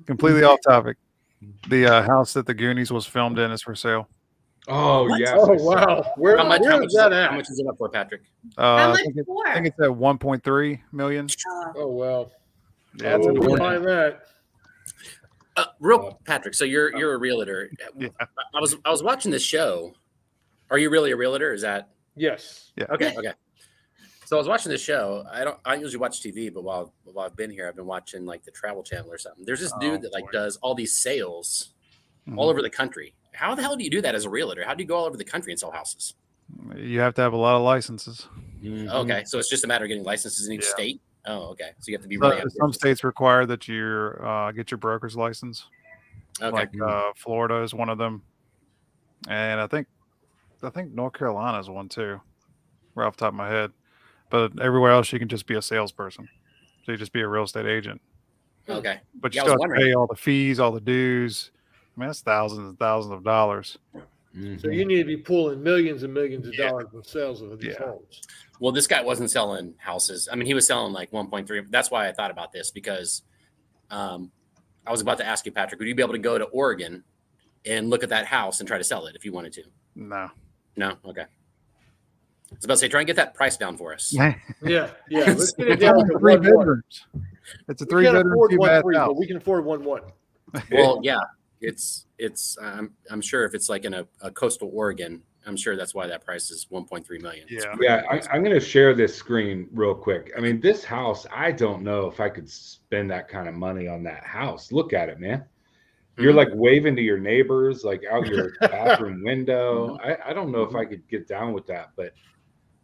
Completely off topic. The house that the Goonies was filmed in is for sale. Oh, What? yes. Oh wow, where How much is that how at? much is it up for, Patrick? How I much think, for? I think it's at 1.3 million. Oh well, Yeah, it's I in the wouldn't morning. mind that. Patrick. So you're a realtor. Yeah. I was watching this show. Are you really a realtor? Is that Yes. okay? Okay. So I was watching this show. I usually watch TV, but while I've been here, I've been watching like the Travel Channel or something. There's this dude that like does all these sales all over the country. How the hell do you do that as a realtor? How do you go all over the country and sell houses? You have to have a lot of licenses. Okay, so it's just a matter of getting licenses in each Yeah. state. Oh, okay. So you have to be So- really some states require that you get your broker's license. okay. Like Florida is one of them, and I think North Carolina is one too, right off the top of my head. But everywhere else, you can just be a salesperson. So you just be a real estate agent. Okay. but you Yeah, I was still have to wondering. pay all the fees, all the dues. I mean, that's thousands and thousands of dollars. So you need to be pulling millions and millions of Yeah. dollars in sales of these Yeah. homes. Well, this guy wasn't selling houses. I mean, he was selling like 1.3. That's why I thought about this because I was about to ask you, Patrick, would you be able to go to Oregon and look at that house and try to sell it if you wanted to? No. No? Okay. I was about to say, try and get that price down for us. Yeah, let's get it It's down only to 3 1-1. bedrooms. It's a We 3 can't bedroom, afford 2 bath 1-3, house. but we can afford 1-1. Well, yeah, it's I'm sure if it's like in a coastal Oregon, I'm sure that's why that price is 1.3 million. It's Yeah. pretty Yeah, crazy. I'm going to share this screen real quick. I mean, this house, I don't know if I could spend that kind of money on that house. Look at it, man. You're Mhm. like waving to your neighbors, like out your bathroom window. I don't know if I could get down with that, but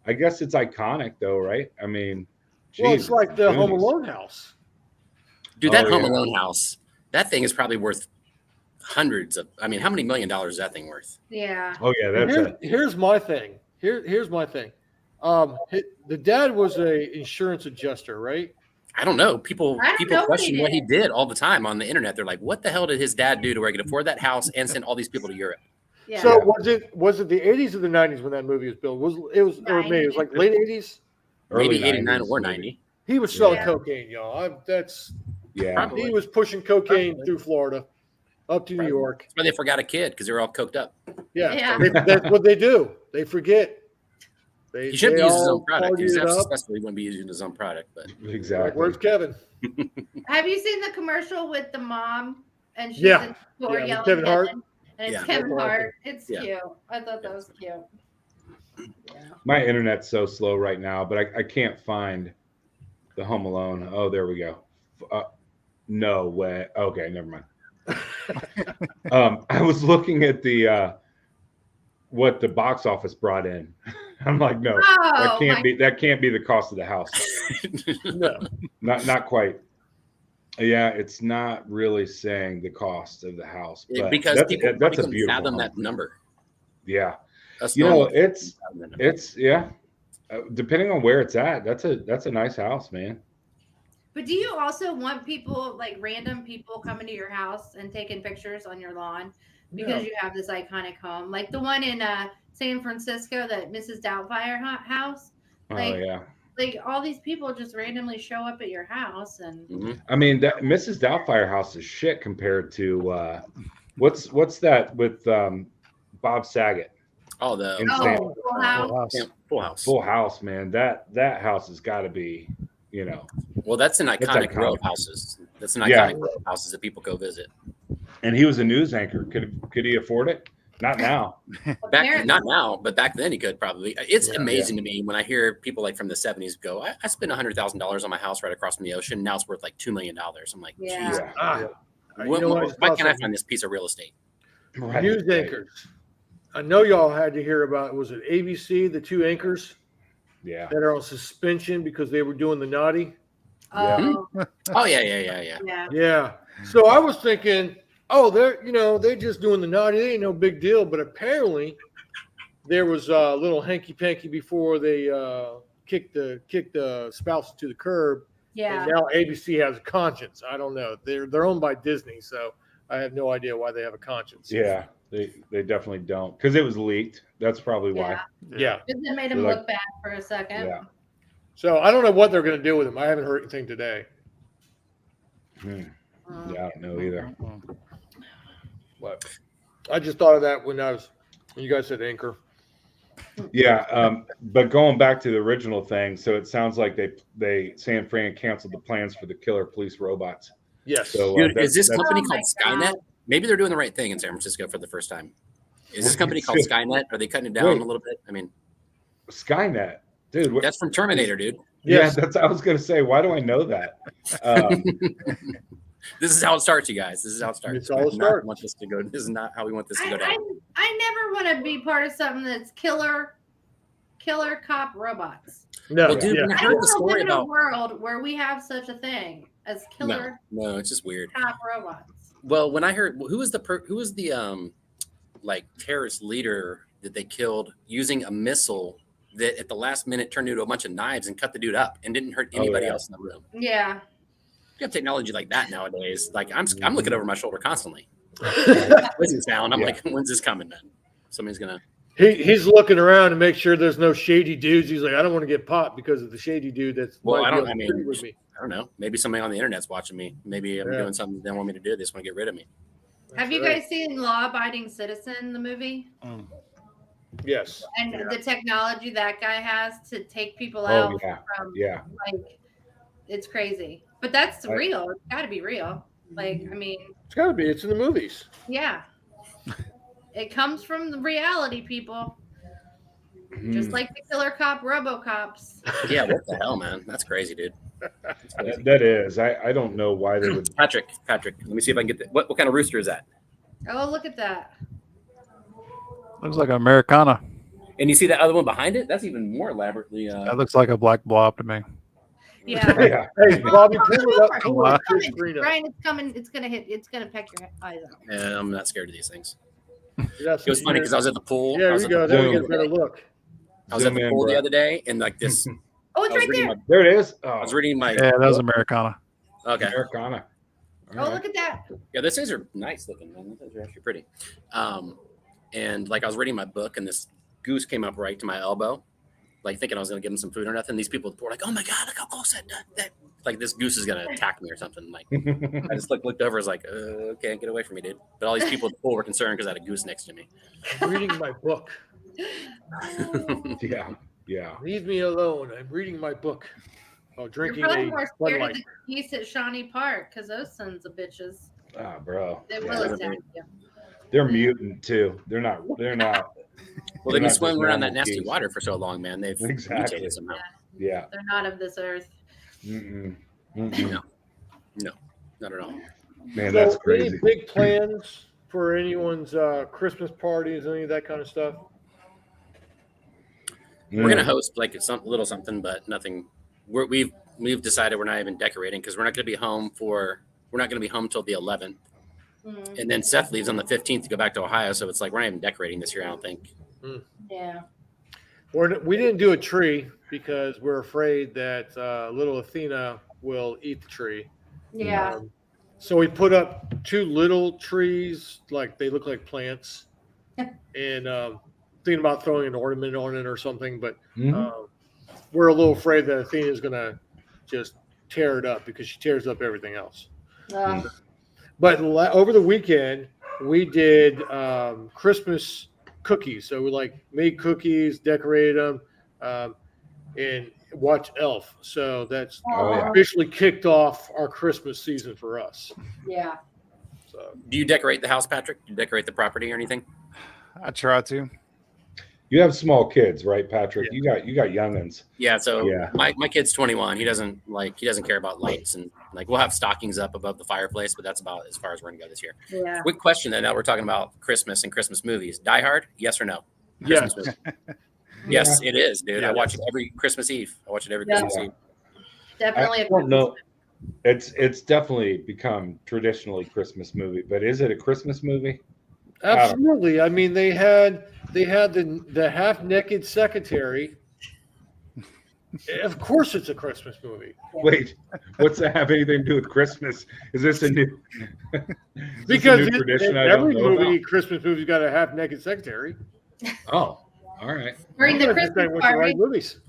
I guess it's iconic though, right? I mean, Well, it's Jesus, like the Home Goonies. Alone house. Dude, that Oh, Home yeah. Alone house, that thing is probably worth hundreds of. I mean, how many $1 million is that thing worth? Yeah. Oh yeah, that's Here's my thing. Here's my thing. The dad was a insurance adjuster, right? I don't know. People I don't know what question he what he did. did all the time on the internet. They're like, "What the hell did his dad do to where he could afford that house and send all these people to Europe?" Yeah. So was it the 80s or the 90s when that movie was built? It was or maybe it was like late 80s. early Maybe 89 90s or maybe. 90. He was selling Yeah. cocaine, y'all. Yeah, Probably. He was pushing cocaine Probably. through Florida up to New Probably. York. That's why they forgot a kid because they were all coked up. Yeah, Yeah. That's what they do. They forget. They, He shouldn't they use his all own product. If party he's it that up. successful, he wouldn't be using his own product. But exactly. Like, where's Kevin? Have you seen the commercial with the mom and she's Yeah. in the store Yeah, with yelling Kevin Hart. and it's Yeah. Kevin Kevin Hart. Hart. It's Yeah. cute. I thought that was cute. Yeah. My internet's so slow right now, but I can't find the Home Alone. Oh, there we go. No way. Okay, never mind. I was looking at the what the box office brought in. I'm like, no, that Oh, can't my- be. That can't be the cost of the house. No. Not quite. Yeah, it's not really saying the cost of the house, but because that's, people that's probably a couldn't beautiful fathom home. that number. Yeah, Us you know, normal people it's couldn't fathom that number. yeah. Depending on where it's at, that's a nice house, man. But do you also want people, like random people, coming to your house and taking pictures on your lawn because you have this iconic home, like the one in San Francisco, that Mrs. Doubtfire house? Like, Oh yeah. like all these people just randomly show up at your house and Mhm. I mean, that Mrs. Doubtfire house is shit compared to what's that with Bob Saget? Oh, the In oh, San- Full House. Full house. yeah, Full House. Full House, man. That house has got to be, you know. Well, that's an iconic row of iconic. houses. That's an Yeah. iconic row of houses that people go visit. And he was a news anchor. Could he afford it? Not now. Back Apparently. not now, but back then he could probably. It's Yeah. amazing to me when I hear people like from the 70s go, I spent $100,000 on my house right across from the ocean. Now it's worth like $2 million. I'm like, Yeah. geez, Yeah. You know what? why can't I find this piece of real estate? Right. News anchors. I know y'all had to hear about, was it ABC, the two anchors Yeah. that are on suspension because they were doing the naughty? Oh, Oh yeah. yeah. Yeah. So I was thinking, oh, they're just doing the naughty. They ain't no big deal. But apparently there was a little hanky panky before they kicked the spouse to the curb. Yeah. And now ABC has a conscience. I don't know. They're owned by Disney, so I have no idea why they have a conscience. Yeah. They definitely don't, because it was leaked. That's probably why. Yeah. It made him They're like- look bad for a second. Yeah. So I don't know what they're going to do with him. I haven't heard anything today. Hmm. Mm. Yeah, I don't know either. But I just thought of that when you guys said anchor. Yeah, but going back to the original thing, so it sounds like they San Fran canceled the plans for the killer police robots. Yes. So Dude, is this that's- company Oh my called Skynet? God. Maybe they're doing the right thing in San Francisco for the first time. Is this company called Shit. Skynet? Are they cutting it down Wait. a little bit? I mean, Skynet, dude. What, that's from Terminator, dude. Yes. Yeah, I was gonna say. Why do I know that? This is how it starts, you guys. This is how it starts. It's how it We do not starts. want this to go. This is not how we want this to go down. I never want to be part of something that's killer cop robots. No. Well, dude, yeah. when I I heard don't the want to live story in a about world where we have such a thing as killer no, it's just weird. cop robots. Well, when I heard who was the like terrorist leader that they killed using a missile that at the last minute turned into a bunch of knives and cut the dude up and didn't hurt Oh, anybody yeah. else in the room. Yeah. You have technology like that nowadays. Like I'm looking over my shoulder constantly. Listen sound. I'm like, when's this coming, man? Somebody's gonna. He's looking around to make sure there's no shady dudes. He's like, I don't want to get popped because of the shady dude that's. Well, I might be don't. on I the mean, street with me. I don't know. Maybe somebody on the internet's watching me. Maybe I'm doing something they don't want me to do. They just want to get rid of me. Have you guys seen Law Abiding Citizen, the movie? Yes. And the technology that guy has to take people Oh out yeah, from yeah. like, it's crazy. But that's real. It's got to be real. Like, I mean, It's got to be. It's in the movies. yeah. It comes from the reality, people. Just like the killer cop RoboCops. Yeah, what the hell, man? That's crazy, dude. That's crazy. That is. I don't know why they would. Patrick, let me see if I can get that. What kind of rooster is that? Oh, look at that. Looks like an Americana. And you see that other one behind it? That's even more elaborately. That looks like a black blob to me. Yeah. Yeah. Hey, Bobby, pull it up. It's Pull it up. coming. Screen up. Brian, it's coming. It's gonna hit. It's gonna peck your eyes out. Yeah, I'm not scared of these things. That's It was funny because I was at the pool. Yeah, I was there you at go. the There pool you the get a other better day. look. I was at the Zoom in, pool the bro. other day, and like this. Oh, it's I was right reading there. my. There it is. I Oh, was reading my. Yeah, that was Americana. Okay. Americana. All Oh, right. look at that. Yeah, these things are nice looking, man. These are actually pretty. And like I was reading my book, and this goose came up right to my elbow, like thinking I was gonna give him some food or nothing. These people were like, "Oh my god, look how close that like this goose is gonna attack me or something." Like I just looked over, I was like, "Okay, get away from me, dude." But all these people at the pool were concerned because I had a goose next to me. I'm reading my book. Yeah. Yeah. Leave me alone. I'm reading my book. Oh, You're drinking probably a more Bud scared of Light. the geese at Shawnee Park because those sons of bitches. Ah, bro. They Yeah. will attack you. They're mutant too. They're not. They're not. Well, they've been not just swimming around that normal nasty geese. water for so long, man. They've Exactly. mutated somehow. Yeah. They're not of this earth. Mm-mm. Mm-mm. No, not at all. Man, that's So, crazy. Any big plans for anyone's Christmas parties, any of that kind of stuff? We're gonna host like some little something, but nothing. We've decided we're not even decorating because we're not gonna be home till the 11th, Mhm. and then Seth leaves on the 15th to go back to Ohio. So it's like we're not even decorating this year. I don't think. Yeah. We didn't do a tree because we're afraid that little Athena will eat the tree. Yeah. So we put up two little trees, like they look like plants, and thinking about throwing an ornament on it or something. But Mhm. we're a little afraid that Athena's gonna just tear it up because she tears up everything else. But over the weekend, we did Christmas cookies. So we like made cookies, decorated them, and watched Elf. So that's Oh, yeah. officially kicked off our Christmas season for us. Yeah. So Do you decorate the house, Patrick? Do you decorate the property or anything? I try to. You have small kids, right, Patrick? Yeah. You got youngins. Yeah. So Yeah. my kid's 21. He doesn't care about lights, and like we'll have stockings up above the fireplace, but that's about as far as we're gonna go this year. Yeah. Quick question then. Now we're talking about Christmas and Christmas movies. Die Hard? Yes or no? yes, Christmas movie. Yes, it is, dude. Yeah, I watch it every Christmas Eve. I watch it every Yeah. Christmas Eve. Definitely. I don't know. It's definitely become traditionally Christmas movie, but is it a Christmas movie? absolutely. I mean, they had the half naked secretary. Of course, it's a Christmas movie Wait, what's that have anything to do with Christmas? Is this a new because tradition? I don't every know movie, Christmas movie's got a half naked secretary. about? Oh, all right. During the I'm just saying Christmas what the party. right movies.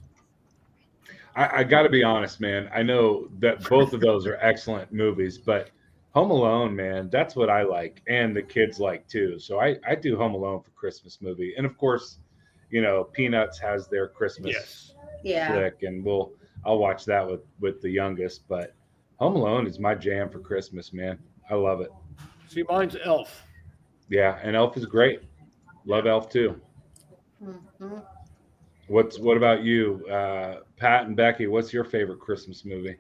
I got to be honest, man. I know that both of those are excellent movies, but Home Alone, man, that's what I like, and the kids like too. So I do Home Alone for Christmas movie, and of course, you know, Peanuts has their Christmas Yes. Yeah. flick, and I'll watch that with the youngest. But Home Alone is my jam for Christmas, man. I love it. See, mine's Elf. Yeah, and Elf is great. Love Elf too. Mhm. What about you, Pat and Becky? What's your favorite Christmas movie?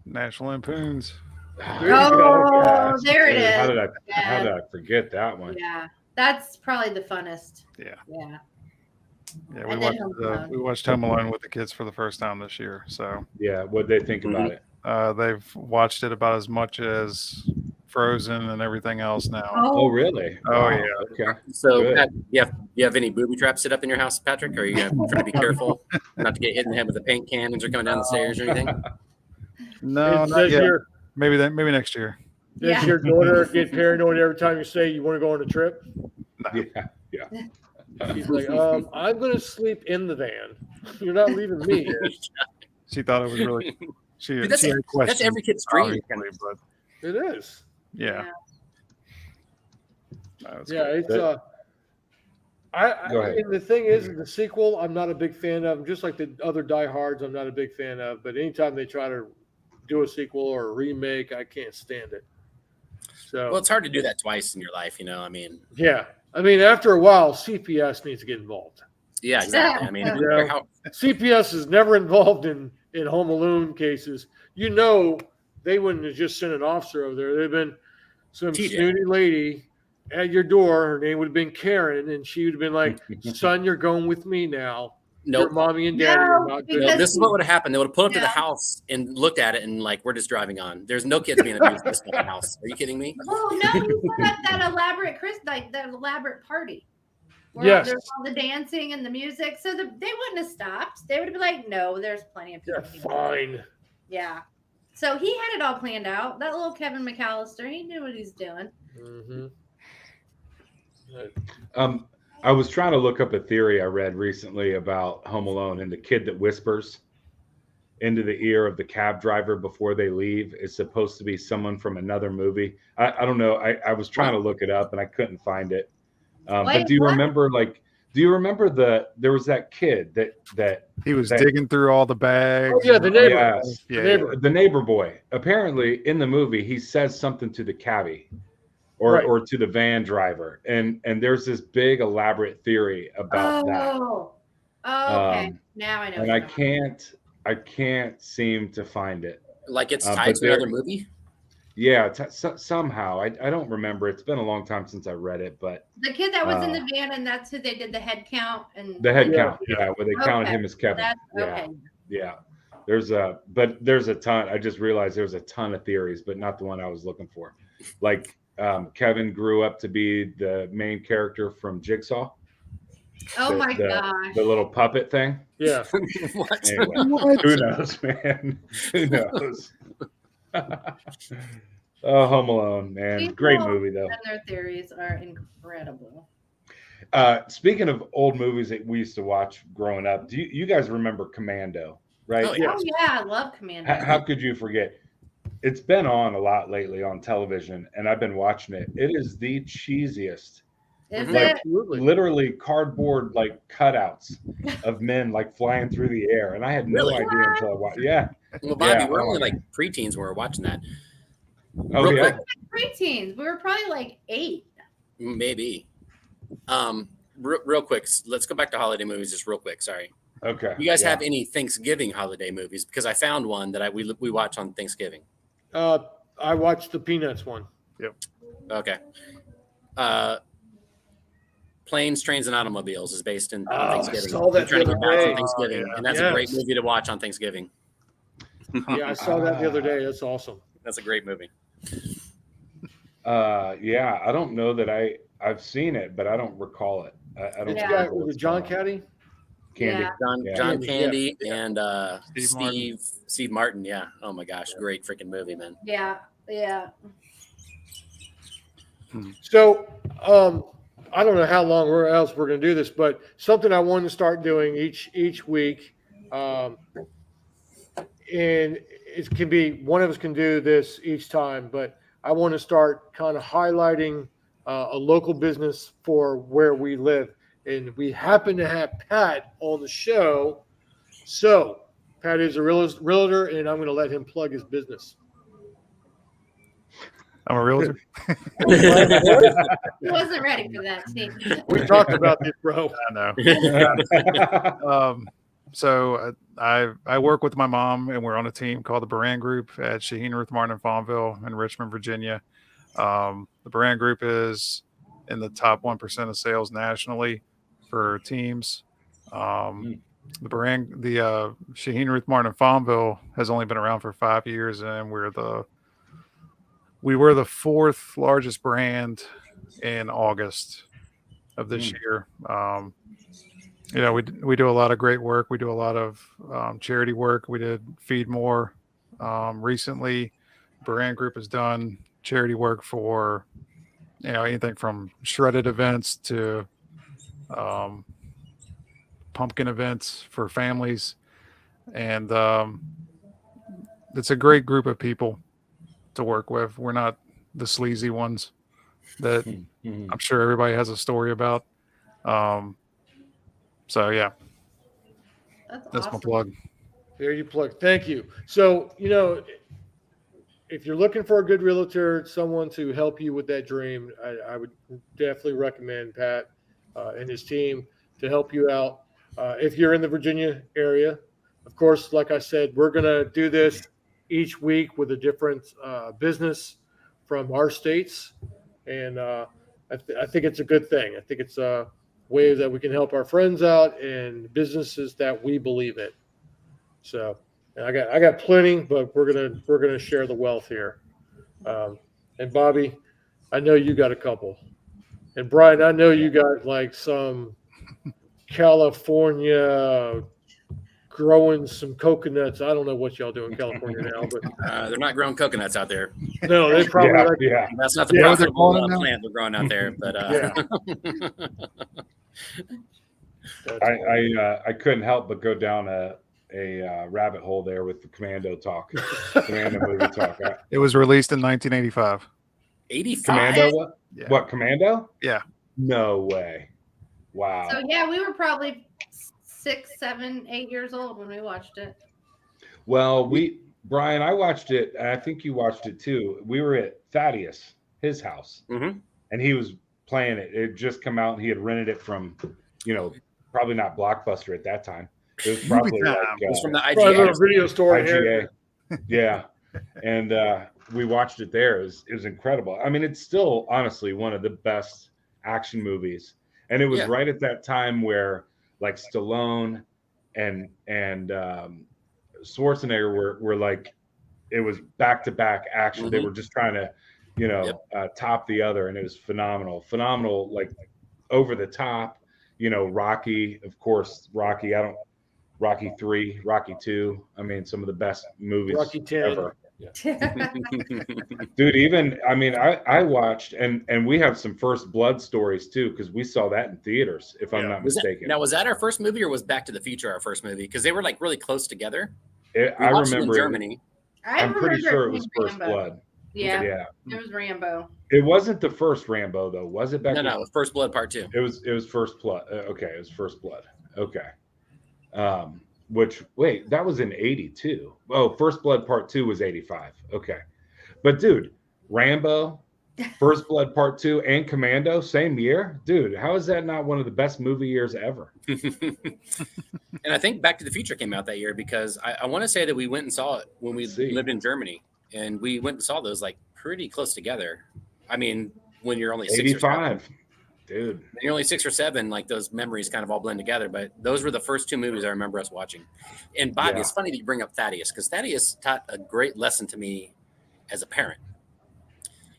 National Lampoons. There you go. Oh, there it How is. did I Yeah. forget that one? Yeah. That's probably the funnest. Yeah. Yeah. Yeah, And then Home Alone. we watched Home Alone with the kids for the first time this year. So Yeah, what they think about it? they've watched it about as much as Frozen and everything else now. Oh, really? Oh, Wow, yeah. Okay. So, Good. Pat, you have any booby traps set up in your house, Patrick? Or are you trying to be careful not to get hit in the head with the paint cannons or coming down the stairs or anything? No, Does not yet. your Maybe next year. does your daughter get paranoid every time you say you want to go on a trip? Yeah. She's like, I'm going to sleep in the van. You're not leaving me. She thought it was really. Dude, that's, she had questions. that's every kid's dream. obviously, but It is. yeah. No, it's Yeah, good. it's Go ahead. and the thing is, the sequel, I'm not a big fan of. Just like the other Die Hards, I'm not a big fan of. But anytime they try to do a sequel or a remake, I can't stand it. So Well, it's hard to do that twice in your life, you know. I mean, yeah, I mean, after a while, CPS needs to get involved. yeah, exactly. I mean, Yeah. no matter how, CPS is never involved in Home Alone cases. You know, they wouldn't have just sent an officer over there. There'd been some TJ. snooty lady at your door. Her name would have been Karen, and she would have been like, "Son, you're going with me now. Your nope. mommy and daddy are No, not because- good." No, this is what would have happened. They would have pulled up to the Yeah. house and looked at it and like, we're just driving on. There's no kids being abused in this fucking house. Are you kidding me? Well, no, you set up that elaborate that elaborate party. Where Yes. there's all the dancing and the music. So they wouldn't have stopped. They would have been like, no, there's plenty of Yeah, people. fine. Yeah. So he had it all planned out. That little Kevin McAllister, he knew what he's doing. Mm-hmm. I was trying to look up a theory I read recently about Home Alone, and the kid that whispers into the ear of the cab driver before they leave is supposed to be someone from another movie. I don't know. I was trying to look it up and I couldn't find it. But Wait, do you what? remember there was that kid that He was digging through all the bags. Oh, yeah, the neighbor. Yes, Yeah. Neighbor. the neighbor boy. Apparently in the movie he says something to the cabbie Right. or to the van driver, and there's this big elaborate theory about that. Oh, okay. Um, Now I know. And what I you're talking can't seem to find it. Like it's But tied to there- another movie. Yeah, somehow I don't remember. It's been a long time since I read it, but about. The kid that was in the van, and that's who they did the head count and the head Yeah. count, where they counted Okay. him as Kevin. That's Yeah, okay. yeah. There's a ton. I just realized there's a ton of theories, but not the one I was looking for. Like Kevin grew up to be the main character from Jigsaw. Oh my the, gosh. the little puppet thing. Yeah. What? Anyway, who knows, man? Who knows? Oh, Home Alone, man. People- Great movie, though. And their theories are incredible. Speaking of old movies that we used to watch growing up, do you guys remember Commando, right? Oh, yeah. Oh yeah, I love Commando. How could you forget? It's been on a lot lately on television, and I've been watching it. It is the cheesiest, Is like, it? Absolutely. literally cardboard like cutouts of men like flying through the air, and I had no Really? idea until I watched. Yeah. Well, Bobby, Yeah, we're oh only my like preteens when we were watching that. Oh Real yeah. quick, Preteens. We were probably like 8. maybe. Real quick, let's go back to holiday movies just real quick. Sorry. Okay. You guys yeah. have any Thanksgiving holiday movies? Because I found one that we watch on Thanksgiving. I watched the Peanuts one. Okay. Planes, Trains, and Automobiles is based in Oh, I Thanksgiving. saw that I'm trying to the get other back day. on Thanksgiving, Oh, yeah. and that's a great Yes. movie to watch on Thanksgiving. Yeah, I saw that the other day. That's awesome. That's a great movie. Yeah, I don't know that I've seen it, but I don't recall it. I don't Yeah. Yeah, remember was what's it John going on. Caddy? Candy. Yeah. John Yeah. John Candy, Candy and Steve Steve Martin. Yeah. Oh my gosh, great freaking movie, man. Yeah. Yeah. So, I don't know how long else we're going to do this, but something I want to start doing each week, and it can be one of us can do this each time, but I want to start kind of highlighting a local business for where we live, and we happen to have Pat on the show, so Pat is a realtor, and I'm going to let him plug his business. I'm a realtor. He wasn't ready for that. See? We talked about this, bro. I know. So I work with my mom, and we're on a team called the Baran Group at Shaheen Ruth Martin and Farmville in Richmond, Virginia. The Baran Group is in the top 1% of sales nationally for teams. The Shaheen Ruth Martin and Farmville has only been around for 5 years, and we were the 4th largest brand in August of this year. We do a lot of great work. We do a lot of charity work. We did Feed More Recently, Brand Group has done charity work for, anything from shredded events to pumpkin events for families. And it's a great group of people to work with. We're not the sleazy ones that I'm sure everybody has a story about. So yeah, That's that's awesome. my plug. There you plug. Thank you. So, if you're looking for a good realtor, someone to help you with that dream, I would definitely recommend Pat and his team to help you out. If you're in the Virginia area, of course, like I said, we're going to do this each week with a different business from our states. And I think it's a good thing. I think it's a way that we can help our friends out and businesses that we believe in. So I got plenty, but we're gonna share the wealth here. And Bobby, I know you got a couple. And Brian, I know you got like some California growing some coconuts. I don't know what y'all do in California now, but They're not growing coconuts out there. no, they probably That's not the Yeah, profitable they're growing plant they're growing out there. But I couldn't help but go down a rabbit hole there with the Commando talk, Commando movie talk. It was released in 1985. 85. Commando, what? Yeah. What, Commando? Yeah. No way. Wow. So yeah, we were probably 6, 7, 8 years old when we watched it. Well, Brian, I watched it. And I think you watched it too. We were at Thaddeus, his house, and he was playing it. It had just come out, and he had rented it from, probably not Blockbuster at that time. It was probably like it was from the probably a IGA. little video store here. IGA. Yeah, and we watched it there. It was incredible. I mean, it's still honestly one of the best action movies, and it was right at that time where like Stallone and Schwarzenegger were like, it was back-to-back action. They were just trying to, top the other, and it was phenomenal, like over the top. Rocky, of course, Rocky 3, Rocky 2. I mean, some of the best movies Rocky 10. ever. Dude, even I watched and we have some First Blood stories too, because we saw that in theaters, if I'm not mistaken. Was that our first movie, or was Back to the Future our first movie? Because they were like really close together. I remember in Germany. I'm pretty sure it was First Rambo. Blood. Yeah, Yeah. it was Rambo. It wasn't the first Rambo though, was it? No, First Blood Part 2. It was First Blood. Okay, it was First Blood. Okay. Wait, that was in 82. Oh, First Blood Part 2 was 85. Okay. But dude, Rambo, First Blood Part 2, and Commando, same year? Dude, how is that not one of the best movie years ever? And I think Back to the Future came out that year because I want to say that we went and saw it when we lived in Germany. And we went and saw those like pretty close together. I mean, when you're only 6 or 7. Dude. When you're only 6 or 7, like those memories kind of all blend together. But those were the first 2 movies I remember us watching. And Bobby, it's funny that you bring up Thaddeus, because Thaddeus taught a great lesson to me as a parent.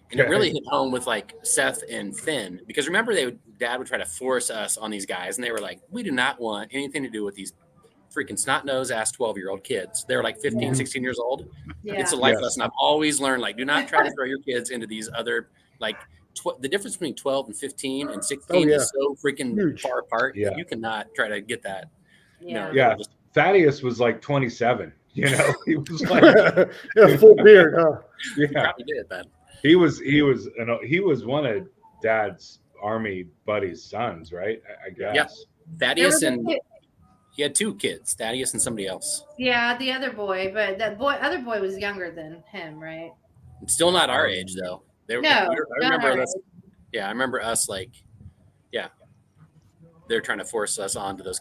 And it really hit home with like Seth and Finn, because remember Dad would try to force us on these guys, and they were like, we do not want anything to do with these freaking snot-nosed ass 12-year-old kids. They're like 15, 16 years old. Yeah. It's a life lesson I've always learned. Like, do not try to throw your kids into these other, like, the difference between 12 and 15 and 16 is so freaking far apart. Yeah. You cannot try to get that. Yeah. Thaddeus was like 27. He was like full beard, huh? He probably did, man. He was one of Dad's army buddies' sons, right? I guess. Yeah. Thaddeus and he had 2 kids, Thaddeus and somebody else. Yeah, the other boy, but that other boy was younger than him, right? It's still not our age though. I remember us like, they're trying to force us onto those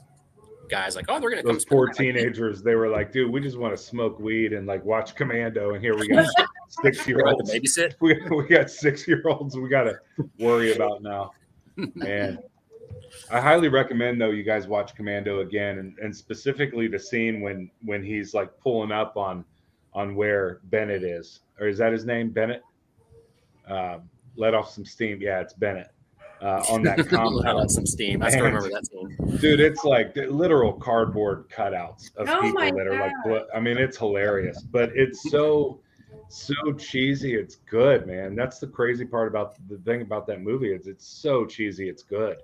guys. Like, oh, they're gonna those come. Poor teenagers. They were like, dude, we just want to smoke weed and like watch Commando, and here we got 6-year-olds. Babysit. We got 6-year-olds. We got to worry about now, man. I highly recommend though you guys watch Commando again, and specifically the scene when he's like pulling up on where Bennett is, or is that his name, Bennett? Let off some steam. Yeah, it's Bennett. on that Let out compound. some steam. I still remember that scene. Dude, it's like the literal cardboard cutouts of Oh people my that are like, God. I mean, it's hilarious, but it's so cheesy. It's good, man. That's the crazy part about the thing about that movie is it's so cheesy. It's good.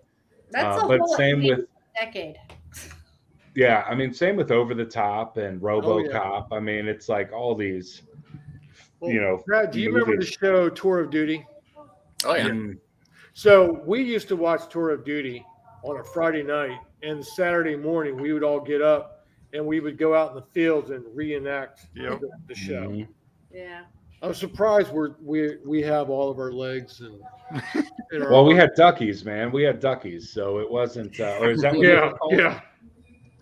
That's a But whole same with, decade. yeah, I mean, same with Over the Top and Oh, yeah. RoboCop. I mean, it's like all these, Well, you know, Brad, do you remember the movies. show Tour of Duty? Oh yeah. Mm, So we used to watch Tour of Duty on a Friday night, and Saturday morning we would all get up and we would go out in the fields and reenact Yep. the show. mhm. Yeah. I'm surprised we have all of our legs and our Well, we arms. had duckies, man. We had duckies, so it wasn't. Or is that what they Yeah, were called? yeah.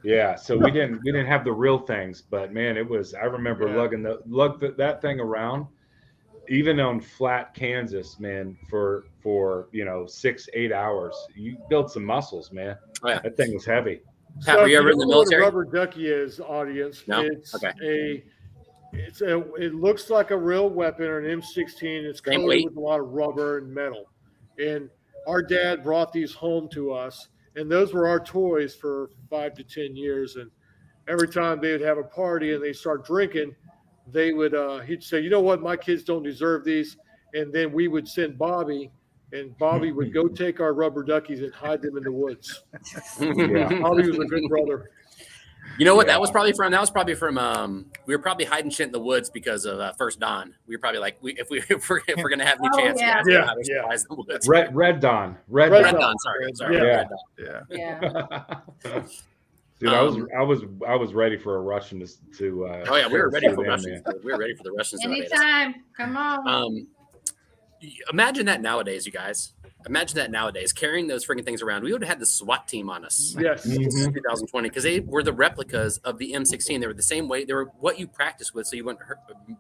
Yeah, so we didn't have the real things, but man, it was. I remember Yeah. lugging that thing around, even on flat Kansas, man, for 6-8 hours. You build some muscles, man. Oh, yeah. That thing was heavy. Pat, were you if ever in the don't know what a military? rubber ducky is, audience. No? It's Okay. it looks like a real weapon or an M16. It's Same coated weight. with a lot of rubber and metal. And our dad brought these home to us, and those were our toys for 5 to 10 years. And every time they would have a party and they start drinking, they would he'd say, "You know what? My kids don't deserve these." And then we would send Bobby, and Bobby would go take our rubber duckies and hide them in the woods. Yeah. Bobby was a good brother. You know what? Yeah. That was probably from. That was probably from. We were probably hiding shit in the woods because of First Dawn. We were probably like, if we're gonna have any Oh, chance, yeah. guys, Yeah, we'll hide our yeah. supplies in the woods. Red Dawn. Red Red Dawn. Dawn. Sorry. Yeah. Red Dawn. Yeah. Yeah. Dude, I was ready for a Russian to. Oh yeah, we were ready shoot for in, Russians. man. We were ready for the Russians. to invade us. Anytime. Come on. Imagine that nowadays, you guys. Imagine that nowadays, carrying those freaking things around. We would have had the SWAT team on us. Yes. Mhm. This is 2020 because they were the replicas of the M16. They were the same weight. They were what you practice with, so you wouldn't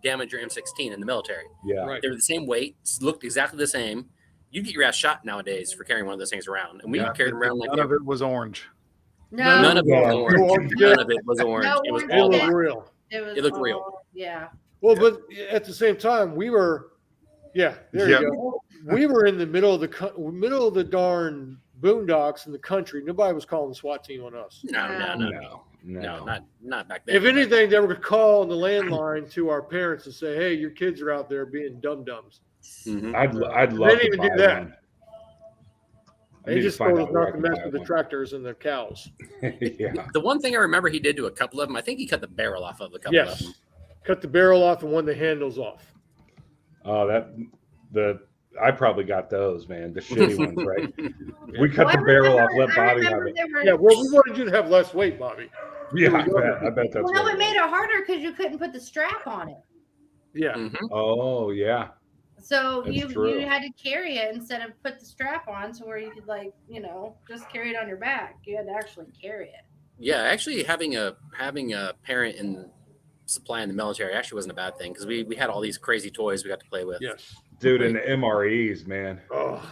damage your M16 in the military. Yeah. Right. They were the same weight, looked exactly the same. You get your ass shot nowadays for carrying one of those things around, and we Yeah. carried them around like None of it was orange. no. none of it was No. orange. None of it was orange. No It was orange. It all looked black. real. It It looked real. all- Yeah. Well, but at the same time, we were, there Yep. you go. We were in the middle of the darn boondocks in the country. Nobody was calling the SWAT team on us. No, No. not back then. If anything, they would call on the landline to our parents and say, "Hey, your kids are out there being dum dums." Mhm. I'd They love didn't to even buy do that. one. I They need to just find told us out where not I to can mess buy with the one. tractors and the cows. Yeah. The one thing I remember he did to a couple of them, I think he cut the barrel off of a couple of them. Yes. Cut the barrel off and one of the handles off. Oh, I probably got those, man. The shitty ones, right? We cut Well, the barrel off, I let Bobby have remember it. there were- Yeah, well, we wanted you to have less weight, Bobby. Yeah, I bet that's Well, what it made it harder because you couldn't put the strap on it. Yeah. Mhm. Oh, yeah. So That's you true. had to carry it instead of put the strap on to where you could just carry it on your back. You had to actually carry it. Yeah, actually having a parent in supply in the military actually wasn't a bad thing because we had all these crazy toys we got to play with. Yes. Dude, and the MREs, man. Oh,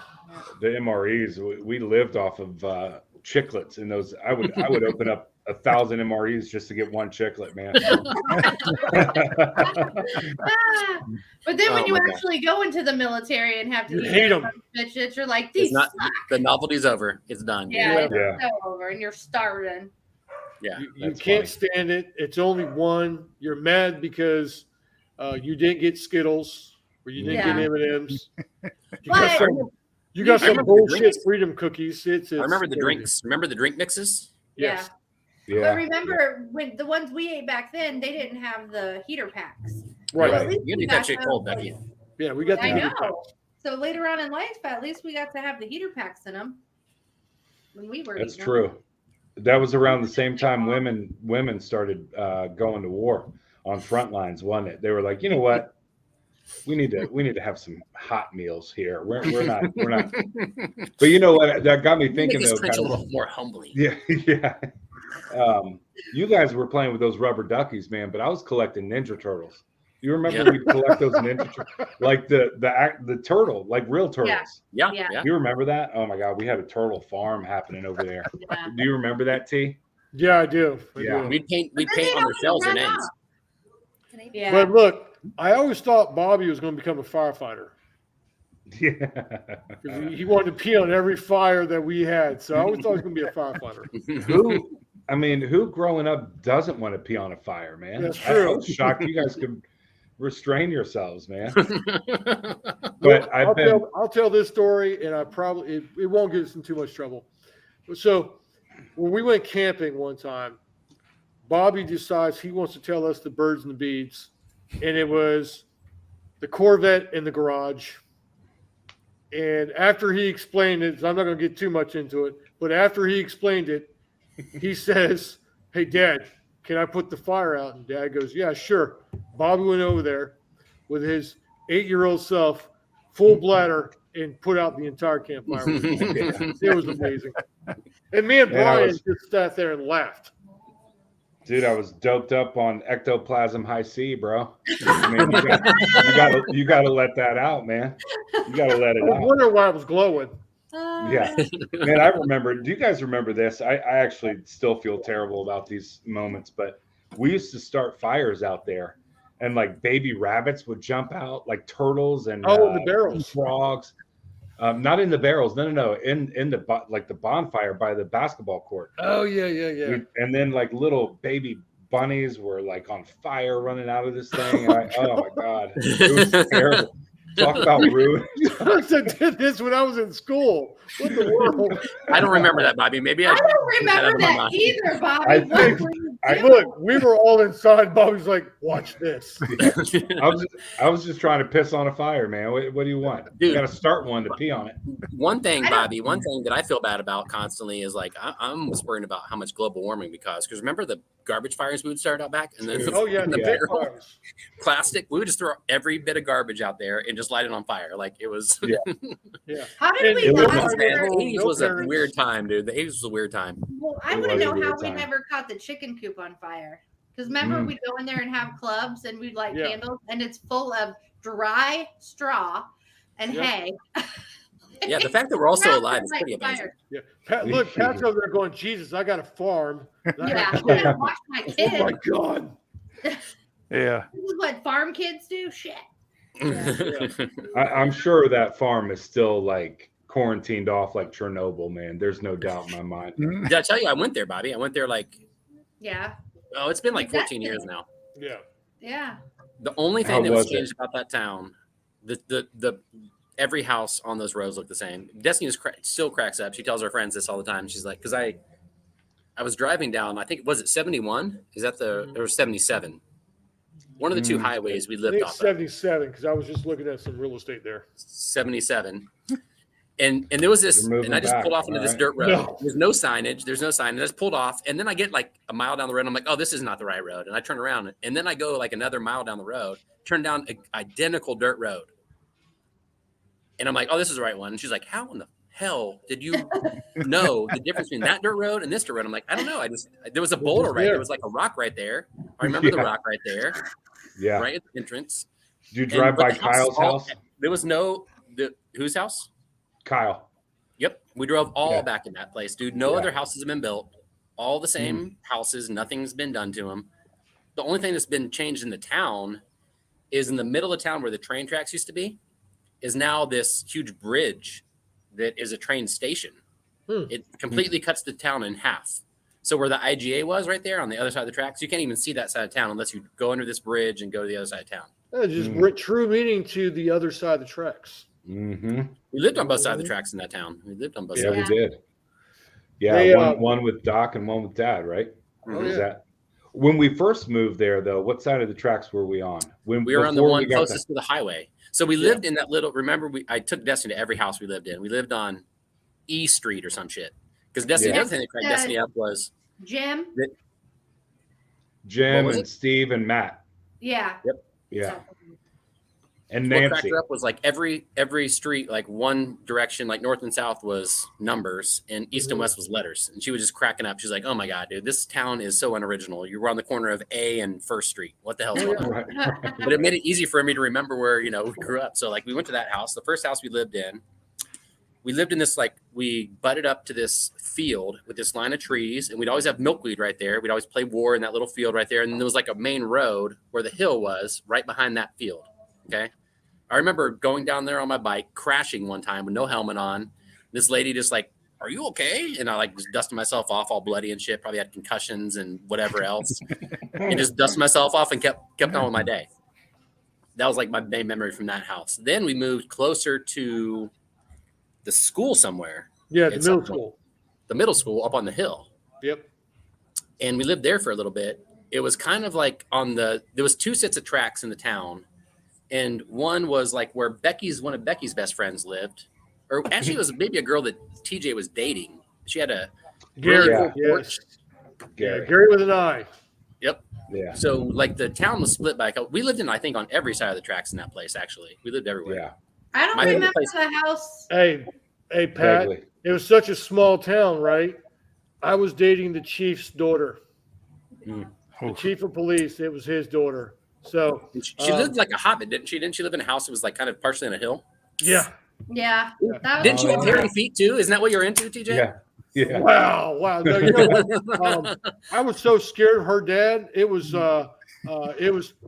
The MREs, we lived off of chiclets in those. I would open up 1,000 MREs just to get one chiclet, man. But then when Oh you my God. actually go into the military and have to You eat hate those 'em. bitches, you're like, It's these not suck. the novelty's over. It's done. Yeah, it's Yeah. so over, and you're starving. Yeah. you That's can't stand it. It's only one. You're mad because you didn't get Skittles or you didn't Yeah. get M&Ms. You But- got some, you got I some remember the bullshit drinks. freedom cookies. It's I remember the crazy. drinks. Remember the drink mixes? Yes. But Yeah. remember when the ones we ate back then, they didn't have the heater packs. Right. So at least You we need that got shit those, cold, like- Becky. Yeah, we got the I heater know. packs. So later on in life, at least we got to have the heater packs in them when we were. That's eating true. That was around the same time women started going to war on front lines, wasn't it? They were like, you know what? We need to have some hot meals here. We're not. But you know what? That got me Make thinking this though. country a Kind of, little more humbling. yeah, yeah. You guys were playing with those rubber duckies, man. But I was collecting Ninja Turtles. You remember we'd collect those Ninja Turtles, like the turtle, like real turtles. Yeah, Yeah. yeah. You remember that? Oh my God, we had a turtle farm happening over there. Yeah. Do you remember that, T? Yeah, I do. I Yeah. do. We'd paint But then on they their don't shells and run ends. Yeah. But look, I always thought Bobby was going to become a firefighter. Yeah. 'Cause he wanted to pee on every fire that we had. So I always thought he was going to be a firefighter. Who growing up doesn't want to pee on a fire, man? That's I true. was shocked you guys could restrain yourselves, man. Well, But I'll tell this story, and it won't get us in too much trouble. So when we went camping one time, Bobby decides he wants to tell us the birds and the bees, and it was the Corvette in the garage. And after he explained it, I'm not going to get too much into it, but after he explained it, he says, "Hey, Dad, can I put the fire out?" And Dad goes, "Yeah, sure." Bobby went over there with his 8-year-old self, full bladder, and put out the entire campfire. It was amazing. And me and Brian just sat there and laughed. Dude, I was doped up on ectoplasm high C, bro. I mean, you got to let that out, man. You got to let it I out. wonder why I was glowing. Yeah, man, I remember. Do you guys remember this? I actually still feel terrible about these moments, but we used to start fires out there, and like baby rabbits would jump out, like turtles and in the barrels, frogs. Not in the barrels, no, in the bonfire by the basketball court. Oh yeah. And then like little baby bunnies were like on fire running out of this thing. Oh my god, it was terrible. Talk about rude. I did this when I was in school. What the world? I don't remember that, Bobby. Maybe I don't remember that either, Bobby. Look, we were all inside. Bobby's like, "Watch this." I was just trying to piss on a fire, man. What do you want? Dude, you got to start one to pee on it. One thing, Bobby, one thing that I feel bad about constantly is like I'm just worrying about how much global warming because remember the garbage fires we would start out back and then the barrel, plastic. We would just throw every bit of garbage out there and just light it on fire. Like it was. Yeah. How did we? The not? 80s was a weird time, dude. The 80s was a weird time. Well, I want to know how we never caught the chicken coop on fire. Because remember, we'd go in there and have clubs and we'd light candles, and it's full of dry straw and hay. Yeah, the fact that we're all still alive is pretty amazing. Yeah, look, Pat's over there going, "Jesus, I got a farm." Yeah, I gotta watch my kids. Oh my god. Yeah. This is what farm kids do. Shit. I'm sure that farm is still like quarantined off like Chernobyl, man. There's no doubt in my mind. Did I tell you I went there, Bobby? I went there like it's been like 14 years now. Yeah. The only thing that was changed about that town, the every house on those roads looked the same. Destiny still cracks up. She tells her friends this all the time. She's like, because I was driving down, I think, was it 71? Is that or 77? One of the two highways we lived off 77, because I was just looking at some real estate there. 77. And there was this, and I just pulled off into this dirt road. No. There's no signage. I just pulled off, and then I get like a mile down the road, and I'm like, oh, this is not the right road. And I turn around, and then I go like another mile down the road, turn down an identical dirt road. And I'm like, oh, this is the right one. And she's like, how in the hell did you know the difference between that dirt road and this dirt road? I'm like, I don't know. There was a boulder right there. There was like a rock right there. I remember the rock right there. Yeah. Right at the entrance. Did you drive by Kyle's house? There was whose house? Kyle. Yep. We drove all back in that place, dude. No other houses have been built. All the same houses. Nothing's been done to them. The only thing that's been changed in the town is in the middle of town where the train tracks used to be is now this huge bridge that is a train station. It completely cuts the town in half. So where the IGA was right there on the other side of the tracks, you can't even see that side of town unless you go under this bridge and go to the other side of town. That's just true meaning to the other side of the tracks. Mm-hmm. We lived on both sides of the tracks in that town. We lived on both sides. Yeah, we did. Yeah, one with Doc and one with Dad, right? When we first moved there, though, what side of the tracks were we on? We were on the one closest to the highway. So we lived in that little. Remember, I took Destiny to every house we lived in. We lived on E Street or some shit. Because Destiny, the other thing that cracked Destiny up was Jim and Steve and Matt. Yeah. Yep. Yeah. And Nancy. Nancy. What cracked her up was like every street, like one direction, like north and south was numbers, and east and west was letters. And she was just cracking up. She's like, "Oh my god, dude, this town is so unoriginal. You were on the corner of A and First Street. What the hell's going on?" Right. But it made it easy for me to remember where we grew up. So like we went to that house, the first house we lived in. We lived in this, like, we butted up to this field with this line of trees, and we'd always have milkweed right there. We'd always play war in that little field right there. And then there was like a main road where the hill was right behind that field. Okay. I remember going down there on my bike, crashing one time with no helmet on. This lady just like, "Are you okay?" And I like just dusted myself off, all bloody and shit. Probably had concussions and whatever else, and just dusted myself off and kept on with my day. That was like my main memory from that house. Then we moved closer to the school somewhere. Yeah, the It's middle up- school. The middle school up on the hill. Yep. And we lived there for a little bit. It was kind of like there was 2 sets of tracks in the town. And one was like where one of Becky's best friends lived. Or actually it was maybe a girl that TJ was dating. She had a Gary. really cool Yes. porch. Yeah, Gary with an eye. Yeah. So like the town was split by we lived in, I think, on every side of the tracks in that place, actually. We lived everywhere. Yeah. I don't My favorite remember place- the house. Hey, Pat. Vaguely. It was such a small town, right? I was dating the chief's daughter. The chief of police. It was his daughter. So She lived like a hobbit, didn't she? Didn't she live in a house that was like kind of partially on a hill? yeah. Yeah. That was Didn't she have Oh, hairy feet too? Isn't that what you're into, TJ? Yeah. Yeah. Wow. No, you know what? I was so scared of her dad. It was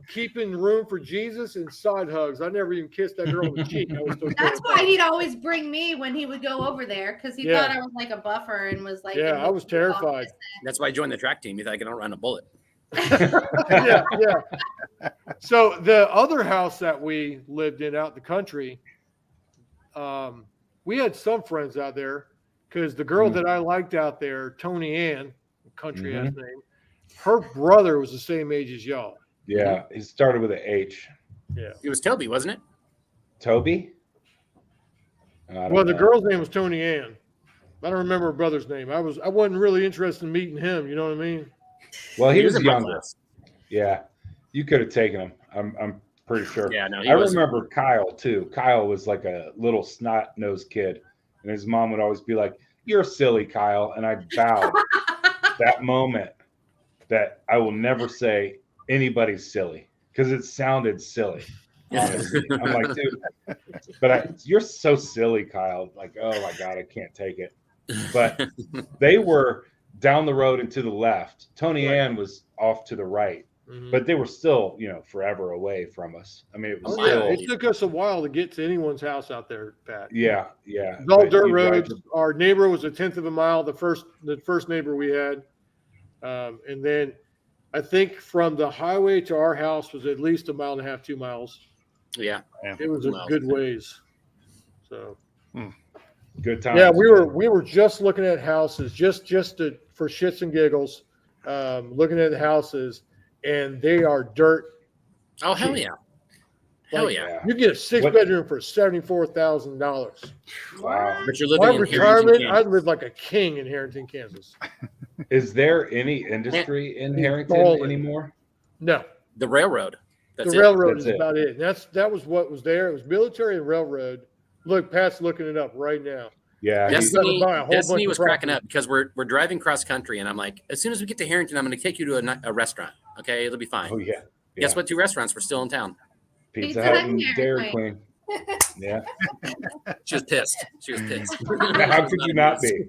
keeping room for Jesus and side hugs. I never even kissed that girl on the cheek. I was so That's terrified. why he'd always bring me when he would go over there because he Yeah. thought I was like a buffer and was like, Yeah, I was terrified. That's why I joined the track team. You thought I could outrun a bullet. Yeah. So the other house that we lived in out in the country, we had some friends out there because the girl that I liked out there, Tony Ann, country ass name, her brother was the same age as y'all. Yeah. He started with an H. It was Toby, wasn't it? Toby? I don't Well, the know. girl's name was Tony Ann. I don't remember her brother's name. I wasn't really interested in meeting him. You know what I mean? Well, he was in my younger. class. Yeah. You could have taken him. I'm pretty sure. Yeah, no, he I was. remember Kyle too. Kyle was like a little snot-nosed kid, and his mom would always be like, "You're silly, Kyle." And I vowed that moment that I will never say anybody's silly because it sounded silly. Honestly. I'm like, dude, you're so silly, Kyle. Like, oh my God, I can't take it. But they were down the road and to the left. Tony Ann was off to the right. Mhm. But they were still, forever away from us. I mean, it was Oh, yeah. still, It took us a while to get to anyone's house out there, Pat. yeah. It was all But dirt you guys roads. Our neighbor was a tenth of a mile. The first neighbor we had, and then I think from the highway to our house was at least 1.5 miles, 2 miles. Yeah. It was a Miles. good ways. So good times. yeah, we were just looking at houses, just for shits and giggles, looking at houses, and they are dirt. Oh, hell yeah. Hell Like, yeah. You get a 6-bedroom for $74,000. Wow. But you're My living in retirement, Harrington, I'd Kansas. live like a king in Harrington, Kansas. Is there any industry in Harrington balling. anymore? No, The railroad. That's the it. railroad That's is it. about it. That was what was there. It was military and railroad. Look, Pat's looking it up right now. Yeah. Yes. he's- Destiny, gotta buy a whole Destiny bunch of was cracking property. up because we're driving cross country, and I'm like, as soon as we get to Harrington, I'm going to take you to a restaurant. Okay, it'll be fine. Oh yeah. Guess Yeah. what? 2 restaurants were still in town. Pizza Pizza Hut Hut and and Dairy Dairy Queen. Yeah. She was pissed. She was pissed. How could you not be?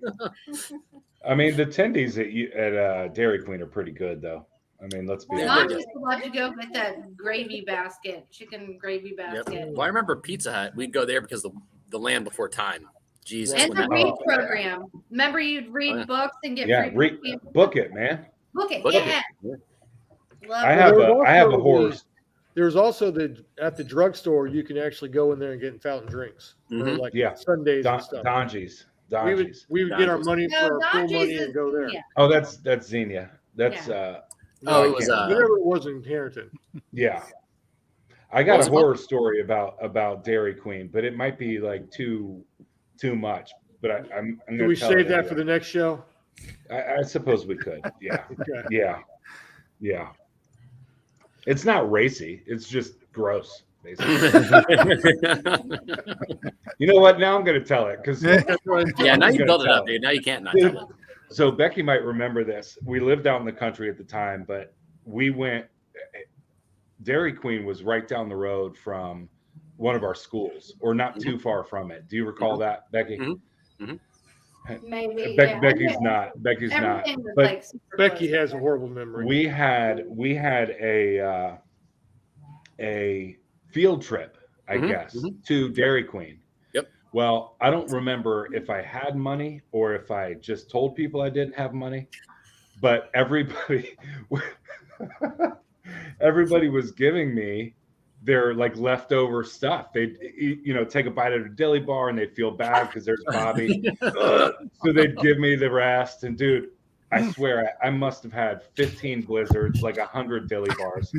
I mean, the tendies at Dairy Queen are pretty good, though. I mean, let's be Yeah, Mom honest. used to love to go get that gravy basket, chicken gravy Yep. basket. Well, I remember Pizza Hut. We'd go there because the Land Before Time. Jesus. And when the that- read program. Remember, you'd read Oh, yeah. books and get Yeah, free books? book it, man. Book it. Book Yeah. it. Love I it. have There was I have a also horse. There's also at the drugstore you can actually go in there and get fountain drinks for Mhm. like Yeah. Sundays and stuff. Donji's. We would get our Donji's. money No, for our full Donji's money is and go there. Xenia. Oh, that's Xenia. That's Oh, I it was can't Whatever it was in Harrington. yeah. I What got was a it called? horror story about Dairy Queen, but it might be like too much. But I'm Do gonna we tell save it that for anyway. the next show? I suppose we could. Yeah. Okay. Yeah. It's not racy. It's just gross, basically. You know what? Now I'm going to tell it because Yeah, now you gonna built it tell up, dude. Now you can't not Dude. tell it. So Becky might remember this. We lived out in the country at the time, but we went. Dairy Queen was right down the road from one of our schools, or not too far from it. Do you recall that, Becky? Mhm. Maybe. yeah. Becky's not. Becky's not. Everything was But like super Becky close. has a horrible memory. we had a field trip I Mhm, guess, mhm. to Dairy Queen. Yep. Well, I don't remember if I had money or if I just told people I didn't have money, but everybody everybody was giving me their like leftover stuff. They'd take a bite of a dilly bar and they'd feel bad because there's Bobby. So they'd give me the rest. And dude, I swear I must have had 15 blizzards, like 100 dilly bars.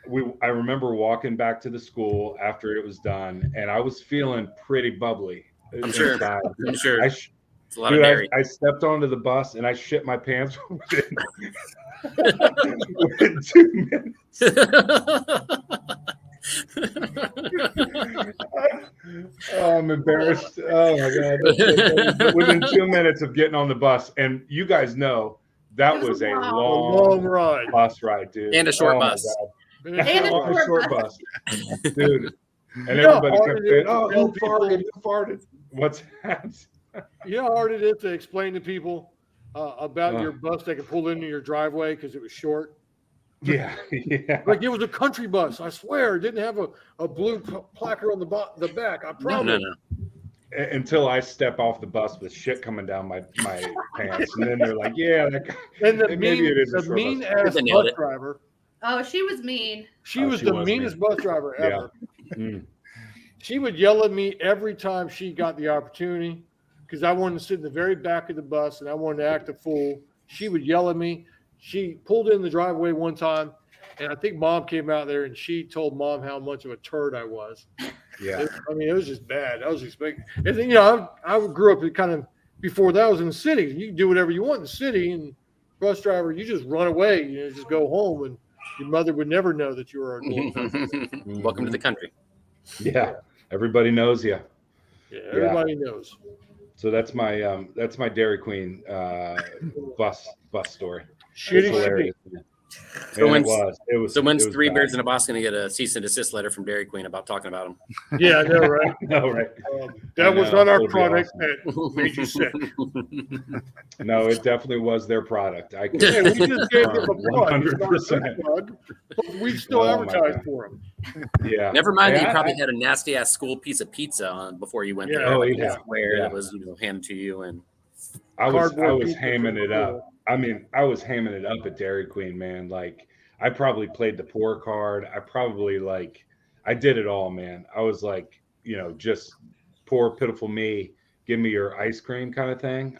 Well, I remember walking back to the school after it was done, and I was feeling pretty bubbly. I'm sure. inside. I'm sure. I, It's a lot of dairy. I stepped onto the bus and I shit my pants within 2 minutes. Oh, I'm embarrassed. Oh my god! Within 2 minutes of getting on the bus, and you guys know that was a long ride. bus ride, dude, And a short my bus. God. And a On a short short bus, dude. And You know everybody how kept hard it saying, is to "Oh, tell who farted? Who farted?" What's that? You know how hard it is to explain to people about your bus that could pull into your driveway because it was short? Yeah, yeah. Like it was a country bus. I swear, it didn't have a blue placard on the back. I No, promise. no. Until I step off the bus with shit coming down my pants, and then they're like, "Yeah, that guy, And the maybe it is a short mean bus." ass They nailed bus it. driver. Oh, she was mean. She Oh, was she the was meanest mean. bus driver Yeah. ever. Mm. She would yell at me every time she got the opportunity because I wanted to sit in the very back of the bus and I wanted to act a fool. She would yell at me. She pulled in the driveway one time, and I think Mom came out there and she told Mom how much of a turd I was. Yeah, It was just bad. I was expecting, and then, I grew up in kind of before that I was in the city. You can do whatever you want in the city, and bus driver, you just run away, just go home, and your mother would never know that you were a little Welcome to the country. yeah. Everybody knows you. Yeah, everybody knows. So that's my Dairy Queen bus story. It's Shitty hilarious. So Man, when's- it was. So when's it was Three bad. Birds in a Box going to get a cease and desist letter from Dairy Queen about talking about them? Yeah, I know, right? No, right? That was know, not our it'll be product awesome. that made you sick. No, it definitely was their product. I can Yeah, we just gave them a plug. It's not a 100%. plug, but we still Oh, my advertise God. for them. Yeah. Never mind that Yeah, you probably had a nasty ass school piece of pizza on before you went Yeah. there. Oh, like yeah. a square Yeah. that was handed to you, and I was Cardboard pizza hamming from it up. I mean, I was hamming it up at Dairy Queen, man. Like, I probably played the poor card. I probably I did it all, man. I was like, just poor, pitiful me. Give me your ice cream kind of thing.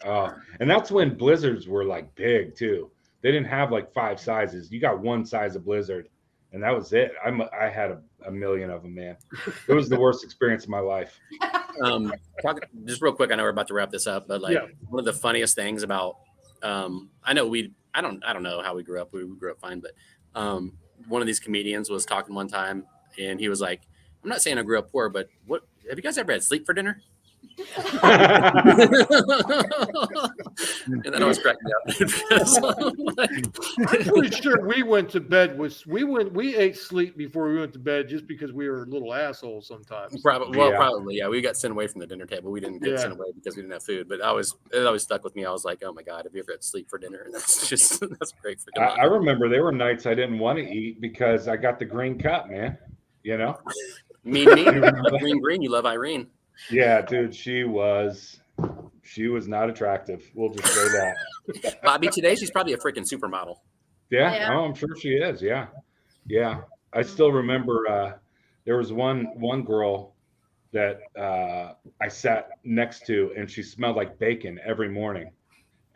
And that's when blizzards were like big too. They didn't have like 5 sizes. You got one size of blizzard, and that was it. I had a million of them, man. It was the worst experience of my life. just real quick, I know we're about to wrap this up, but Yeah. one of the funniest things about I know I don't know how we grew up. We grew up fine, but one of these comedians was talking one time, and he was like, "I'm not saying I grew up poor, but what have you guys ever had sleep for dinner?" And then I was cracking up. I'm pretty sure we went to bed we ate sleep before we went to bed just because we were little assholes sometimes. Probably, yeah. We got sent away from the dinner table. We didn't get Yeah. sent away because we didn't have food. But it always stuck with me. I was like, oh my god, have you ever had sleep for dinner? And that's great for I remember there were nights I didn't want to eat because I got the green cup, man. me. Green. You love Irene. Yeah, dude, she was not attractive. We'll just say that. Bobby, today she's probably a freaking supermodel. Yeah, Yeah. Oh, I'm sure she is. Yeah. I still remember there was one girl that I sat next to, and she smelled like bacon every morning,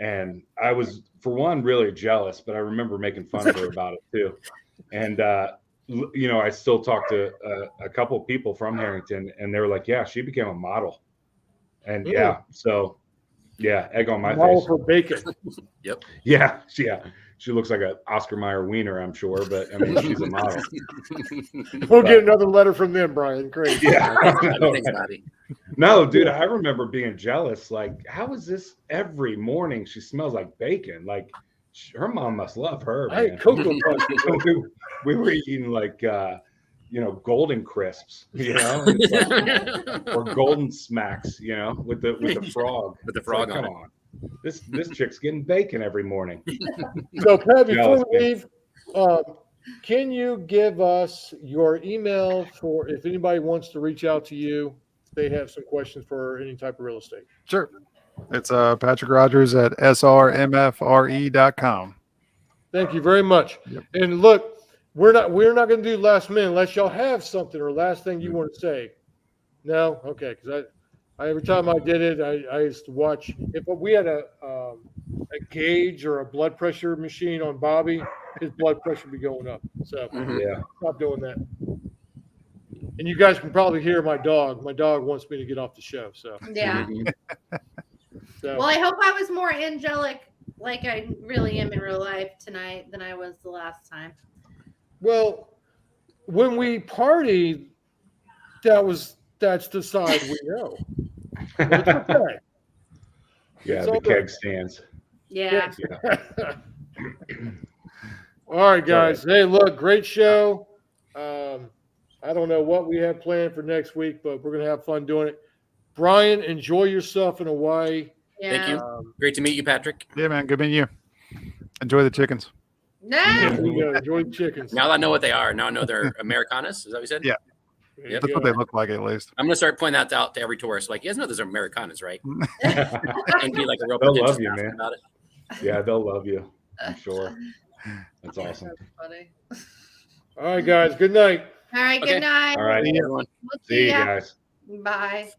and I was, for one, really jealous, but I remember making fun of her about it too. And I still talk to a couple of people from Harrington, and they were like, "Yeah, she became a model," and egg on my Model face. for bacon. Yeah, she looks like an Oscar Mayer wiener, I'm sure, but I mean, she's a model. We'll get another letter from them, Brian. Great. Yeah. Thanks, Bobby. No, dude, I remember being jealous. Like, how is this every morning? She smells like bacon. Like, her mom must love her. I Man. ate Cocoa Puffs. we were eating like, golden crisps, and it's like, or golden smacks, with the frog. With the It's frog like, on come it. on. This chick's getting bacon every morning. So, Pat, before Jealous, we leave, can you give us your email for if anybody wants to reach out to you, if they have some questions for any type of real estate? Sure. It's Patrick Rogers at srmfre.com. Thank you very much. Yep. And look, we're not going to do last minute unless y'all have something or last thing you want to say. No, okay, because I every time I did it, I used to watch. If we had a gauge or a blood pressure machine on Bobby, his blood pressure would be going up. So Yeah. stop doing that. And you guys can probably hear my dog. My dog wants me to get off the show. So, Yeah. so Well, I hope I was more angelic, like I really am in real life tonight, than I was the last time. well, when we partied, that's the side we know. But it's okay. Yeah, It's the all keg good. stands. Yeah. All right, guys. Hey, look, great show. I don't know what we have planned for next week, but we're gonna have fun doing it. Brian, enjoy yourself in Hawaii. Thank you. Yeah. Great to meet you, Patrick. Yeah, man. Good meeting you. Enjoy the chickens. Nah. There you go. Enjoy the chickens. Now I know what they are. Now I know they're Americanas. Is that what you said? Yeah. There you Yep. That's go. what they look like, at least. I'm gonna start pointing that out to every tourist. Like, you guys know those are Americanas, right? And be like a real They'll pretentious love you, bastard man. about it. Yeah, they'll love you. I'm sure. That's awesome. That's funny. All right, guys. Good night. All right. Okay. Good night. All right. Everyone. We'll See you ya. guys. Bye.